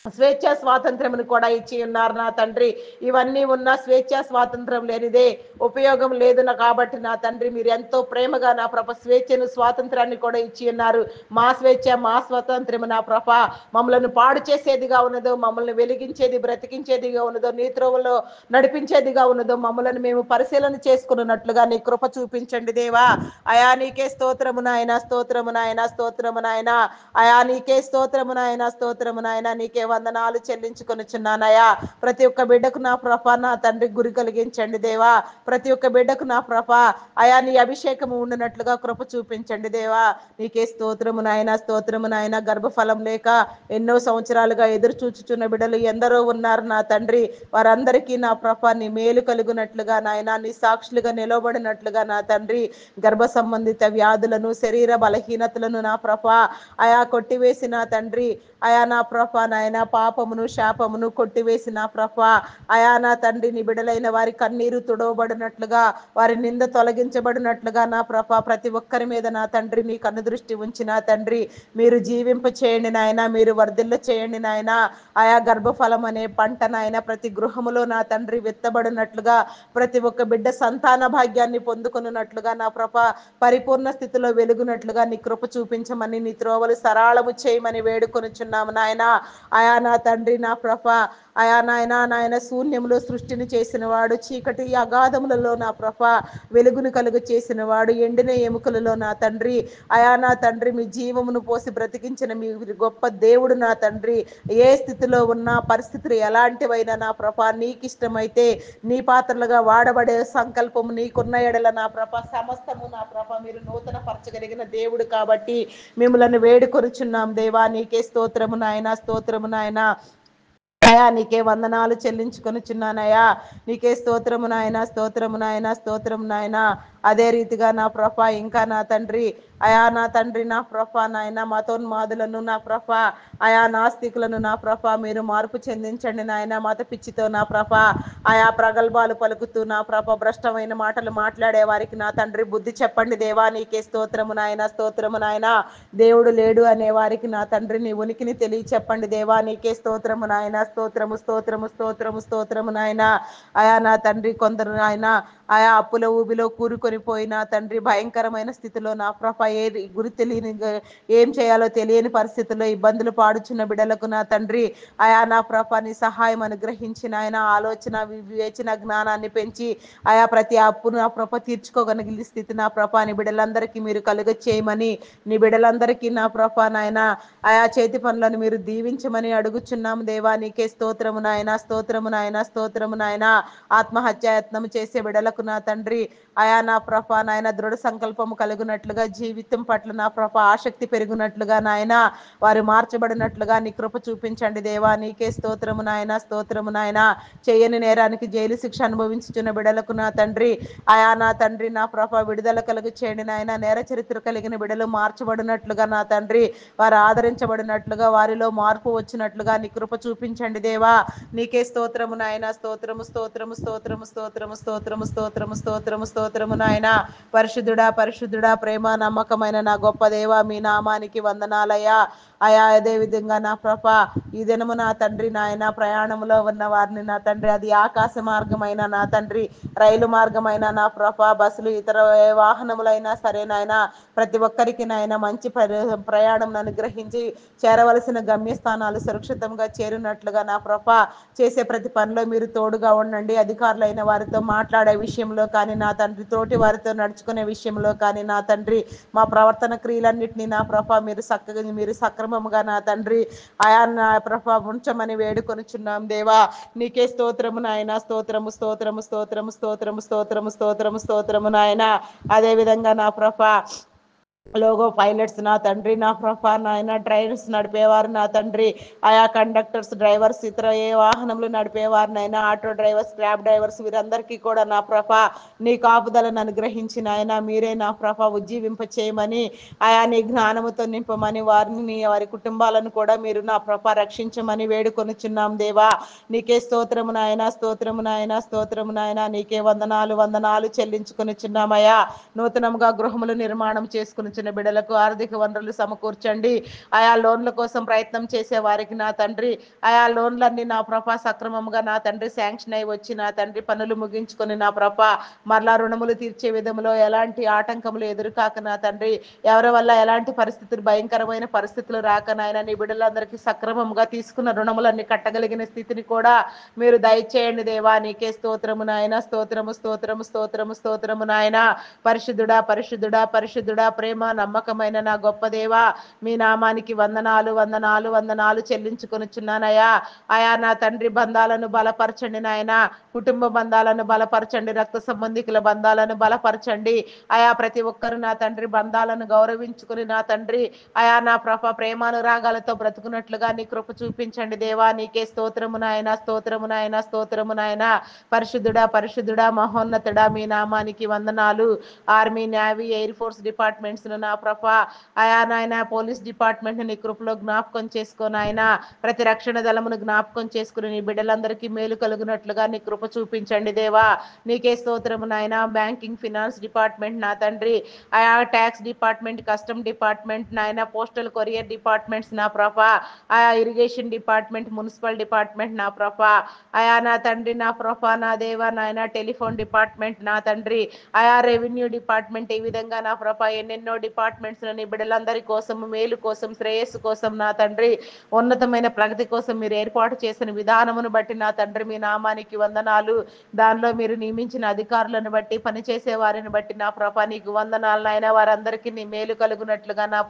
స్వేచ్ఛ స్వాతంత్రమును కూడా ఇచ్చి ఉన్నారు నా తండ్రి. ఇవన్నీ ఉన్న స్వేచ్ఛ స్వాతంత్రం లేనిదే ఉపయోగం లేదు కాబట్టి నా తండ్రి మీరు ఎంతో ప్రేమగా నా స్వేచ్ఛను స్వాతంత్రాన్ని కూడా ఇచ్చి ఉన్నారు. మా స్వేచ్ఛ మా స్వాతంత్రము నా మమ్మల్ని పాడు చేసేదిగా ఉన్నదో, మమ్మల్ని వెలిగించేది బ్రతికించేదిగా ఉన్నదో, నీ త్రోవలో నడిపించేదిగా ఉన్నదో మమ్మల్ని మేము పరిశీలన చేసుకున్నట్లుగా నీ కృప చూపించండి దేవా. అయా నీకే స్తోత్రము నాయన, స్తోత్రము నాయన, స్తోత్రము నాయన. అయా నీకే స్తోత్రము నాయన, స్తోత్రము నాయన. నీకే వందనాలు చెల్లించుకొనిచున్నానయ్యా. ప్రతి ఒక్క బిడ్డకు నా నా తండ్రి గురి కలిగించండి దేవా. ప్రతి ఒక్క బిడ్డకు నా అయా నీ అభిషేకము ఉండినట్లుగా కృప చూపించండి దేవా. నీకే స్తోత్రము నాయన, స్తోత్రము నాయన. గర్భఫలం లేక ఎన్నో సంవత్సరాలుగా ఎదురు చూచుచున్న బిడ్డలు ఎందరో ఉన్నారు నా తండ్రి. వారందరికీ నా నీ మేలు కలుగునట్లుగా నాయన, నీ సాక్షులుగా నిలవబడినట్లుగా నా తండ్రి గర్భ సంబంధిత వ్యాధులను, శరీర బలహీనతలను నా అయా కొట్టివేసిన తండ్రి. అయా నా నాయన పాపమును శాపమును కొట్టివేసిన అయా నా తండ్రి నీ బిడలైన వారి కన్నీరు తుడవబడినట్లుగా, వారి నింద తొలగించబడినట్లుగా నా ప్రతి ఒక్కరి మీద నా తండ్రి మీ కన్ను దృష్టి ఉంచిన తండ్రి మీరు జీవింప చేయండి నాయన, మీరు వర్ధిల్ల చేయండి నాయన. ఆయా గర్భఫలం అనే పంట నాయన ప్రతి గృహములో నా తండ్రి విత్తబడినట్లుగా, ప్రతి ఒక్క బిడ్డ సంతాన భాగ్యాన్ని పొందుకున్నట్లుగా నా పరిపూర్ణ స్థితిలో వెలుగునట్లుగా నీ కృప చూపించమని, నీ త్రోవలు సరాళము చేయమని వేడుకొనుచున్నాము నాయన. ఆయా నా తండ్రి నా అయా నాయన శూన్యములో సృష్టిని చేసిన వాడు, చీకటి అగాధములలో నా వెలుగును కలుగు చేసిన వాడు, ఎండిన ఎముకలలో నా తండ్రి. అయా నా తండ్రి మీ జీవమును పోసి బ్రతికించిన మీ గొప్ప దేవుడు నా తండ్రి. ఏ స్థితిలో ఉన్న పరిస్థితులు ఎలాంటివైనా నా నీకు ఇష్టమైతే నీ పాత్రలుగా వాడబడే సంకల్పము నీకున్న ఎడల నా సమస్తము నా మీరు నూతన పరచగలిగిన దేవుడు కాబట్టి మిమ్మల్ని వేడుకొనుచున్నాం దేవా. నీకే స్తోత్రము నాయన, స్తోత్రము నాయన. అయా నీకే వందనాలు చెల్లించుకొనుచున్నానయ్యా. నీకే స్తోత్రము నాయన, స్తోత్రము నాయన, స్తోత్రము నాయన. అదే రీతిగా నా ఇంకా నా తండ్రి అయా నా తండ్రి నా నాయన మతోన్మాదులను నా అయా నాస్తికులను నా మీరు మార్పు చెందించండి నాయన. మత పిచ్చితో నా ఆయా ప్రగల్భాలు పలుకుతూ నా భ్రష్టమైన మాటలు మాట్లాడే వారికి నా తండ్రి బుద్ధి చెప్పండి దేవా. నీకే స్తోత్రము నాయన, స్తోత్రము నాయన. దేవుడు లేడు అనే వారికి నా తండ్రి నీ ఉనికిని తెలియ చెప్పండి దేవా. నీకే స్తోత్రము నాయన, స్తోత్రము, స్తోత్రము, స్తోత్రము, స్తోత్రము నాయన. అయా నా తండ్రి కొందరు ఆయన ఆయా అప్పుల ఊబిలో కూరుకొని పోయిన తండ్రి భయంకరమైన స్థితిలో నా ఏది గురి తెలియని ఏం చేయాలో తెలియని పరిస్థితుల్లో ఇబ్బందులు పాడుచున్న బిడలకు నా తండ్రి ఆయా నా నీ సహాయం అనుగ్రహించిన ఆయన ఆలోచన వివేచన జ్ఞానాన్ని పెంచి ఆయా ప్రతి అప్పును నా తీర్చుకోగలిగిన స్థితి నా నీ బిడలందరికీ మీరు కలుగ చేయమని, నీ బిడలందరికీ నా నాయన ఆయా చేతి పనులను మీరు దీవించమని అడుగుచున్నాము దేవా. నీకే స్తోత్రము నాయన, స్తోత్రము నాయన, స్తోత్రము నాయన. ఆత్మహత్యాయత్నం చేసే బిడలకు నా తండ్రి అయా నా నాయన దృఢ సంకల్పము కలుగునట్లుగా, జీవితం పట్ల నా ఆసక్తి పెరుగునట్లుగా నాయన వారు మార్చబడినట్లుగా నీ కృప చూపించండి దేవా. నీకే స్తోత్రము నాయన, స్తోత్రము నాయన. చేయని నేరానికి జైలు శిక్ష అనుభవించుచున్న బిడలకు నా తండ్రి అయా నా తండ్రి నా విడుదల కలుగు చేయండి నాయన. నేర చరిత్ర కలిగిన బిడలు మార్చబడినట్లుగా నా తండ్రి వారు ఆదరించబడినట్లుగా, వారిలో మార్పు వచ్చినట్లుగా నీ కృప చూపించండి దేవా. నీకే స్తోత్రము నాయన, స్తోత్రము, స్తోత్రము, స్తోత్రము, స్తోత్రము, స్తోత్రము, స్తోత్రము, స్తోత్రము, స్తోత్రము నాయన. పరిశుద్ధుడా, పరిశుద్ధుడా, ప్రేమ నమ్మకమైన నా గొప్ప దేవా మీ నామానికి వందనాలయ్యా. అయా అదే విధంగా నా ఈ దినము నా తండ్రి నాయన ప్రయాణంలో ఉన్న వారిని నా తండ్రి, అది ఆకాశ మార్గమైన నా తండ్రి, రైలు మార్గమైన నా బస్సులు ఇతర వాహనములైనా సరే నాయన ప్రతి ఒక్కరికి నాయన మంచి ప్రయాణం అనుగ్రహించి చేరవలసిన గమ్యస్థానాలు సురక్షితంగా చేరినట్లుగా నా చేసే ప్రతి పనిలో మీరు తోడుగా ఉండండి. అధికారులైన వారితో మాట్లాడే విషయంలో కానీ నా తండ్రి, తోటి వారితో నడుచుకునే విషయంలో కానీ నా తండ్రి మా ప్రవర్తన క్రియలన్నింటినీ నా మీరు చక్కగా మీరు సక్రమముగా నా తండ్రి ఆయా నా ఉంచమని వేడుకొనుచున్నాం దేవా. నీకే స్తోత్రము నాయన, స్తోత్రము, స్తోత్రము, స్తోత్రము, స్తోత్రము, స్తోత్రము, స్తోత్రము, స్తోత్రము నాయన. అదేవిధంగా నా లోగో పైలట్స్ నా తండ్రి నా నాయన ట్రైన్స్ నడిపేవారు నా తండ్రి, ఆయా కండక్టర్స్, డ్రైవర్స్, ఇతర ఏ వాహనములు నడిపేవారినైనా ఆటో డ్రైవర్స్, క్యాబ్ డ్రైవర్స్ వీరందరికీ కూడా నా నీ కాపుదలను అనుగ్రహించిన ఆయన మీరే నా ఉజ్జీవింప చేయమని, ఆయా నీ జ్ఞానముతో నింపమని, వారిని వారి కుటుంబాలను కూడా మీరు నా రక్షించమని వేడుకొనుచున్నాం దేవా. నీకే స్తోత్రము నాయన, స్తోత్రము నాయన, స్తోత్రము నాయన. నీకే వందనాలు వందనాలు చెల్లించుకొనిచున్నామయ్యా. నూతనముగా గృహములు నిర్మాణం చేసుకుని చిన్న బిడ్డలకు ఆర్థిక వనరులు సమకూర్చండి. ఆయా లోన్ల కోసం ప్రయత్నం చేసే వారికి నా తండ్రి ఆయా లోన్లన్నీ నా ప్రభ సక్రమంగా నా తండ్రి శాంక్షన్ అయి వచ్చి నా తండ్రి పనులు ముగించుకొని నా ప్రభ మరలా రుణములు తీర్చే విధంలో ఎలాంటి ఆటంకములు ఎదురుకాక నా తండ్రి ఎవరి వల్ల ఎలాంటి పరిస్థితులు భయంకరమైన పరిస్థితులు రాక నాయన నీ బిడ్డలందరికీ సక్రమంగా తీసుకున్న రుణములన్నీ కట్టగలిగిన స్థితిని కూడా మీరు దయచేయండి దేవా. నీకే స్తోత్రము నాయన. స్తోత్రము స్తోత్రము స్తోత్రము స్తోత్రము నాయన. పరిశుద్ధుడా పరిశుద్ధుడా పరిశుద్ధుడా ప్రేమ నమ్మకమైన నా గొప్ప దేవా మీ నామానికి వందనాలు వందనాలు వందనాలు చెల్లించుకొనుచున్నానయ్యా. ఆయా నా తండ్రి బంధాలను బలపరచండి నాయన. కుటుంబ బంధాలను బలపరచండి. రక్త సంబంధికుల బంధాలను బలపరచండి. ఆయా ప్రతి ఒక్కరు నా తండ్రి బంధాలను గౌరవించుకుని నా తండ్రి ఆయా నా ప్రేమానురాగాలతో బ్రతుకున్నట్లుగా నీ కృప చూపించండి దేవా. నీకే స్తోత్రము నాయన. స్తోత్రము నాయన. స్తోత్రము నాయన. పరిశుద్ధుడా పరిశుద్ధుడా మహోన్నతుడా మీ నామానికి వందనాలు. Army, navy, air force departments నా ఆయా నాయన పోలీస్ డిపార్ట్మెంట్ ని కృపలో జ్ఞాపకం చేసుకొని ఆయన ప్రతి రక్షణ దళమును జ్ఞాపకం చేసుకుని నీ బిడ్డలందరికీ మేలు కలుగునట్లుగా నీ కృప చూపించండి దేవా. నీకే స్తోత్రము నాయన. బ్యాంకింగ్, ఫినాన్స్ డిపార్ట్మెంట్ నా తండ్రి ఆయా ట్యాక్స్ డిపార్ట్మెంట్, కస్టమ్ డిపార్ట్మెంట్ నాయన, పోస్టల్ కొరియర్ డిపార్ట్మెంట్స్ నా ఆయా ఇరిగేషన్ డిపార్ట్మెంట్, మున్సిపల్ డిపార్ట్మెంట్ నా ఆయా నా తండ్రి నా నా దేవా నాయన టెలిఫోన్ డిపార్ట్మెంట్ నా తండ్రి ఆయా రెవెన్యూ డిపార్ట్మెంట్ ఈ విధంగా నా ఎన్నెన్నో డిపార్ట్మెంట్స్ నీ బిడ్డలందరి కోసం మేలు కోసం శ్రేయస్సు కోసం నా తండ్రి ఉన్నతమైన ప్రగతి కోసం మీరు ఏర్పాటు చేసిన విధానమును బట్టి నా తండ్రి మీ నామానికి వందనాలు. దానిలో మీరు నియమించిన అధికారులను బట్టి పనిచేసే వారిని బట్టి నా నీకు వందనాలు నాయన. వారందరికీ నీ మేలు కలుగునట్లుగా నా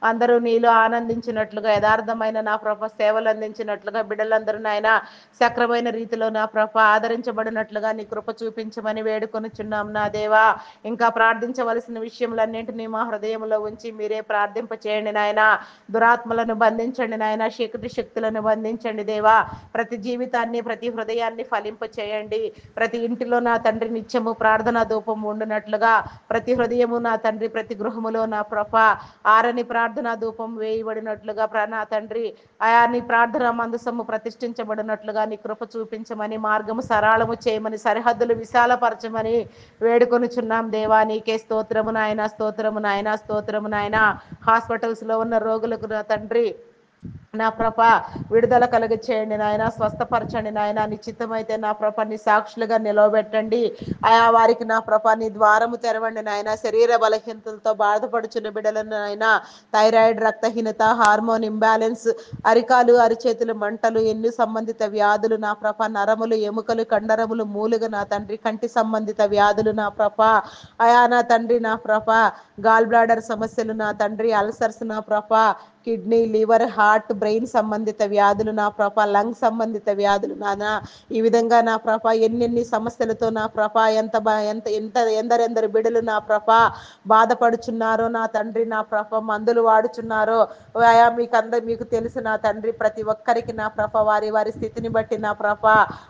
అందరూ నీలో ఆనందించినట్లుగా యథార్థమైన నా సేవలు అందించినట్లుగా బిడ్డలందరూ నాయన సక్రమైన రీతిలో నా ఆదరించబడినట్లుగా నీ కృప చూపించమని వేడుకొనుచున్నాం నా దేవా. ఇంకా ప్రార్థించవలసిన విషయములన్నింటినీ మా హృదయంలో ఉంచి మీరే ప్రార్థింప చేయండి నాయన. దురాత్మలను బంధించండి నాయన. శక్తి శక్తులను బంధించండి దేవా. ప్రతి జీవితాన్ని ప్రతి హృదయాన్ని ఫలింప చేయండి. ప్రతి ఇంటిలో నా తండ్రి నిత్యము ప్రార్థనా ధూపం ఉండునట్లుగా ప్రతి హృదయము నా తండ్రి ప్రతి గృహములో నా ఆరని ప్రార్థనా ధూపం వేయబడినట్లుగా నా తండ్రి ఆయా నీ ప్రార్థన మందసము ప్రతిష్ఠించబడినట్లుగా నీ కృప చూపించమని మార్గము సరళము చేయమని సరిహద్దులు విశాలపరచమని వేడుకొనుచున్నాం దేవా. నీకే స్తోత్రము నాయన. స్తోత్రము నాయన. స్తోత్రము నాయన. హాస్పిటల్స్ లో ఉన్న రోగులకు నా తండ్రి నా విడుదల కలుగ చేయండి నాయన. స్వస్థపరచండి నాయన. నిశ్చితమైతే నా నీ సాక్షులుగా నిలవబెట్టండి. ఆయా వారికి నా నీ ద్వారము తెరవండి నాయన. శరీర బలహీనతలతో బాధపడుచున్న బిడ్డలను నాయన థైరాయిడ్, రక్తహీనత, హార్మోన్ ఇంబ్యాలెన్స్, అరికాలు అరిచేతులు మంటలు, ఎన్ను సంబంధిత వ్యాధులు నా నరములు, ఎముకలు, కండరములు, మూలుగ నా తండ్రి కంటి సంబంధిత వ్యాధులు నా ఆయా నా తండ్రి నా గాల్ బ్లాడర్ సమస్యలు నా తండ్రి, అల్సర్స్ నా కిడ్నీ, లివర్, హార్ట్, బ్రెయిన్ సంబంధిత వ్యాధులు నా లంగ్ సంబంధిత వ్యాధులు నానా ఈ విధంగా నా ఎన్నెన్ని సమస్యలతో నా ఎంత ఎంత ఎంత ఎందరెందరు బిడ్డలు నా బాధపడుచున్నారో నా తండ్రి నా మందులు వాడుచున్నారో ఆయా మీకు తెలుసు నా తండ్రి. ప్రతి ఒక్కరికి నా వారి వారి స్థితిని బట్టి నా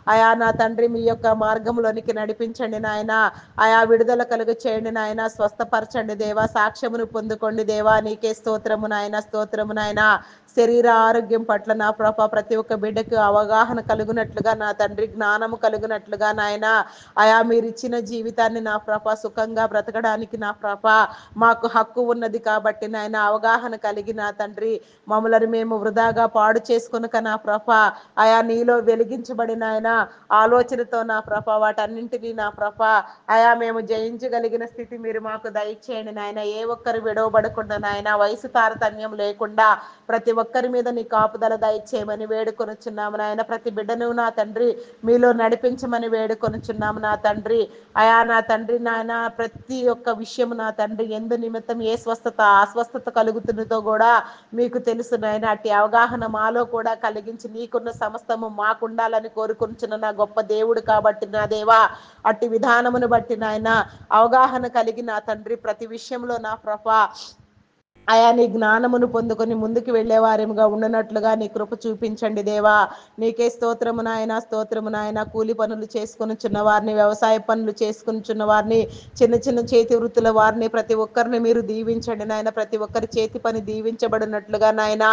ఆయా నా తండ్రి మీ యొక్క మార్గంలోనికి నడిపించండి నాయన. ఆయా విడుదల కలుగ చేయండి నాయన. స్వస్థపరచండి దేవా. సాక్ష్యమును పొందుకోండి దేవా. నీకే స్తోత్రము నాయన. స్తోత్రము నాయన. శరీర ఆరోగ్యం పట్ల నా ప్రతి ఒక్క బిడ్డకు అవగాహన కలుగునట్లుగా నా తండ్రి జ్ఞానము కలుగునట్లుగా నాయన ఆయా మీరు ఇచ్చిన జీవితాన్ని నా సుఖంగా బ్రతకడానికి నా మాకు హక్కు ఉన్నది కాబట్టి నాయన అవగాహన కలిగి నా తండ్రి మమ్మలను మేము వృధాగా పాడు చేసుకొనక నా ఆయా నీలో వెలిగించబడిన ఆయన ఆలోచనతో నా వాటన్నింటినీ నా ఆయా మేము జయించగలిగిన స్థితి మీరు మాకు దయచేయండి నాయన. ఏ ఒక్కరు విడవబడకుండా నాయన వయసు తారతమ్యం లేకుండా ప్రతి ఒక్కరి మీద నీ కాపుదల దయచేయమని వేడుకొనుచున్నాము నాయన. ప్రతి బిడ్డను నా తండ్రి మీలో నడిపించమని వేడుకొనుచున్నాము నా తండ్రి. అయా నా తండ్రి నాయన ప్రతి ఒక్క విషయం నా తండ్రి ఎందు నిమిత్తం ఏ స్వస్థత అస్వస్థత కలుగుతున్నదో కూడా మీకు తెలుసు నాయన. అట్టి అవగాహన మాలో కూడా కలిగించి నీకున్న సమస్తము మాకుండాలని కోరుకొనుచున్న నా గొప్ప దేవుడు కాబట్టి నా దేవా అట్టి విధానమును బట్టి నాయన అవగాహన కలిగి నా తండ్రి ప్రతి విషయంలో నా అయా నీ జ్ఞానమును పొందుకొని ముందుకు వెళ్ళేవారేముగా ఉండనట్లుగా నీ కృప చూపించండి దేవా. నీకే స్తోత్రము నాయన, స్తోత్రము నాయన. కూలి పనులు చేసుకొనుచున్న వారిని, వ్యవసాయ పనులు చేసుకొనుచున్న వారిని, చిన్న చిన్న చేతి వృత్తుల వారిని, ప్రతి ఒక్కరిని మీరు దీవించండి నాయన. ప్రతి ఒక్కరి చేతి పని దీవించబడినట్లుగా నాయన,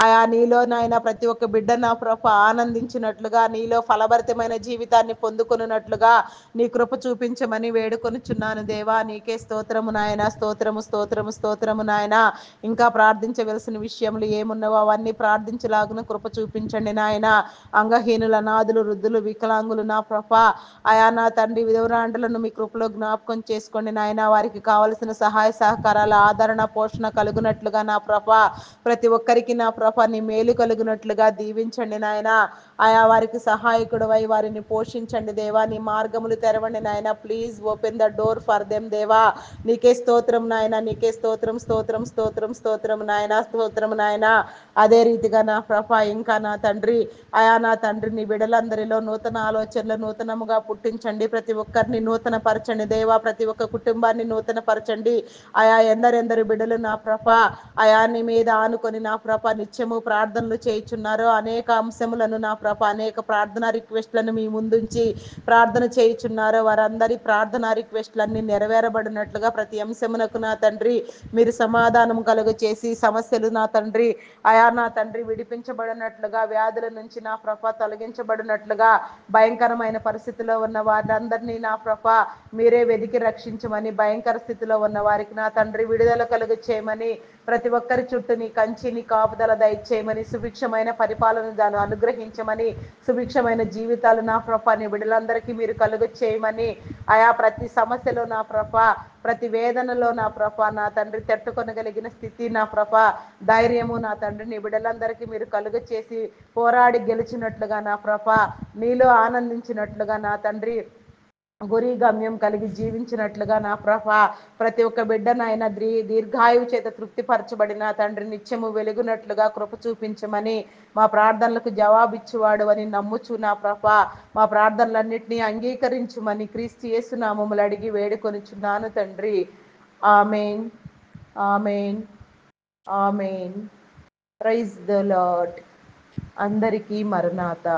ఆయా నీలో నాయన ప్రతి ఒక్క బిడ్డ నా ప్రభ ఆనందించినట్లుగా, నీలో ఫలభరితమైన జీవితాన్ని పొందుకొనున్నట్లుగా నీ కృప చూపించమని వేడుకొనుచున్నాను దేవా. నీకే స్తోత్రము నాయన, స్తోత్రము స్తోత్రము స్తోత్రము నాయన. ఇంకా ప్రార్థించవలసిన విషయములు ఏమున్నావో అవన్నీ ప్రార్థించలాగున కృప చూపించండి నాయన. అంగహీనుల, అనాథులు, వృద్ధులు, వికలాంగులు నా ప్రభ, ఆయా నా తండ్రి విధవరాండ్రులను మీ కృపలో జ్ఞాపకం చేసుకోండి నాయన. వారికి కావలసిన సహాయ సహకారాల ఆదరణ పోషణ కలుగునట్లుగా నా ప్రభ, ప్రతి ఒక్కరికి నా ప్రభ నీ మేలు కలుగునట్లుగా దీవించండి నాయన. ఆయా వారికి సహాయకుడు అయి వారిని పోషించండి దేవా. నీ మార్గములు తెరవండి నాయన. Please open the door for them దేవా. నీకే స్తోత్రం నాయన, నీకే స్తోత్రం స్తోత్రం స్తోత్రం స్తోత్రం నాయన, స్తోత్రం నాయన. అదే రీతిగా నా ప్రభ ఇంకా నా తండ్రి, ఆయా నా తండ్రి నీ బిడలందరిలో నూతన ఆలోచనలు నూతనముగా పుట్టించండి. ప్రతి ఒక్కరిని నూతన పరచండి దేవా. ప్రతి ఒక్క కుటుంబాన్ని నూతన పరచండి. ఆయా ఎందరెందరు బిడలు నా ప్రభ ఆయా నీ మీద ఆనుకొని నా ప్రభ నిత్యము ప్రార్థనలు చేయుచున్నారు. అనేక అంశములను నా ప్రభ, అనేక ప్రార్థనా రిక్వెస్ట్లను మీ ముందుంచి ప్రార్థన చేయుచున్నారు. వారందరి ప్రార్థనా రిక్వెస్ట్లన్నీ నెరవేరబడినట్లుగా ప్రతి అంశమునకు నా తండ్రి మీరు సమాధానం కలుగ చేసి, సమస్యలు నా తండ్రి ఆయా నా తండ్రి విడిపించబడినట్లుగా, వ్యాధుల నుంచి నా ప్రభ తొలగించబడినట్లుగా, భయంకరమైన పరిస్థితిలో ఉన్న వారందరినీ నా ప్రభ మీరే వెదికి రక్షించమని, భయంకర స్థితిలో ఉన్న వారికి నా తండ్రి విడుదల కలుగు చేయమని, ప్రతి ఒక్కరి చుట్టూ నీ కంచి నీ కాపుదల దయచేయమని, సుభిక్షమైన పరిపాలన దాన్ని అనుగ్రహించమని, సుభిక్షమైన జీవితాలు నా ప్రభ నీ బిడ్డలందరికీ మీరు కలుగు చేయమని, ఆయా ప్రతి సమస్యలో నా ప్రభ, ప్రతి వేదనలో నా ప్రభ నా తండ్రి తట్టుకొనగలిగిన స్థితి నా ప్రభ, ధైర్యము నా తండ్రి నీ బిడ్డలందరికీ మీరు కలుగు చేసి పోరాడి గెలిచినట్లుగా నా ప్రభ, నీలో ఆనందించినట్లుగా నా తండ్రి గురి గమ్యం కలిగి జీవించినట్లుగా నా ప్రభ, ప్రతి ఒక్క బిడ్డనైన దీర్ఘాయువు చేత తృప్తిపరచబడిన తండ్రి నిత్యము వెలుగునట్లుగా కృప చూపించమని, మా ప్రార్థనలకు జవాబిచ్చువాడు అని నమ్ముచు నా ప్రభ, మా ప్రార్థనలన్నింటినీ అంగీకరించుమని క్రీస్తు యేసు నామములు అడిగి వేడుకొనిచున్నాను తండ్రి. Amen, amen, amen. Praise the Lord. అందరికీ మరణాత.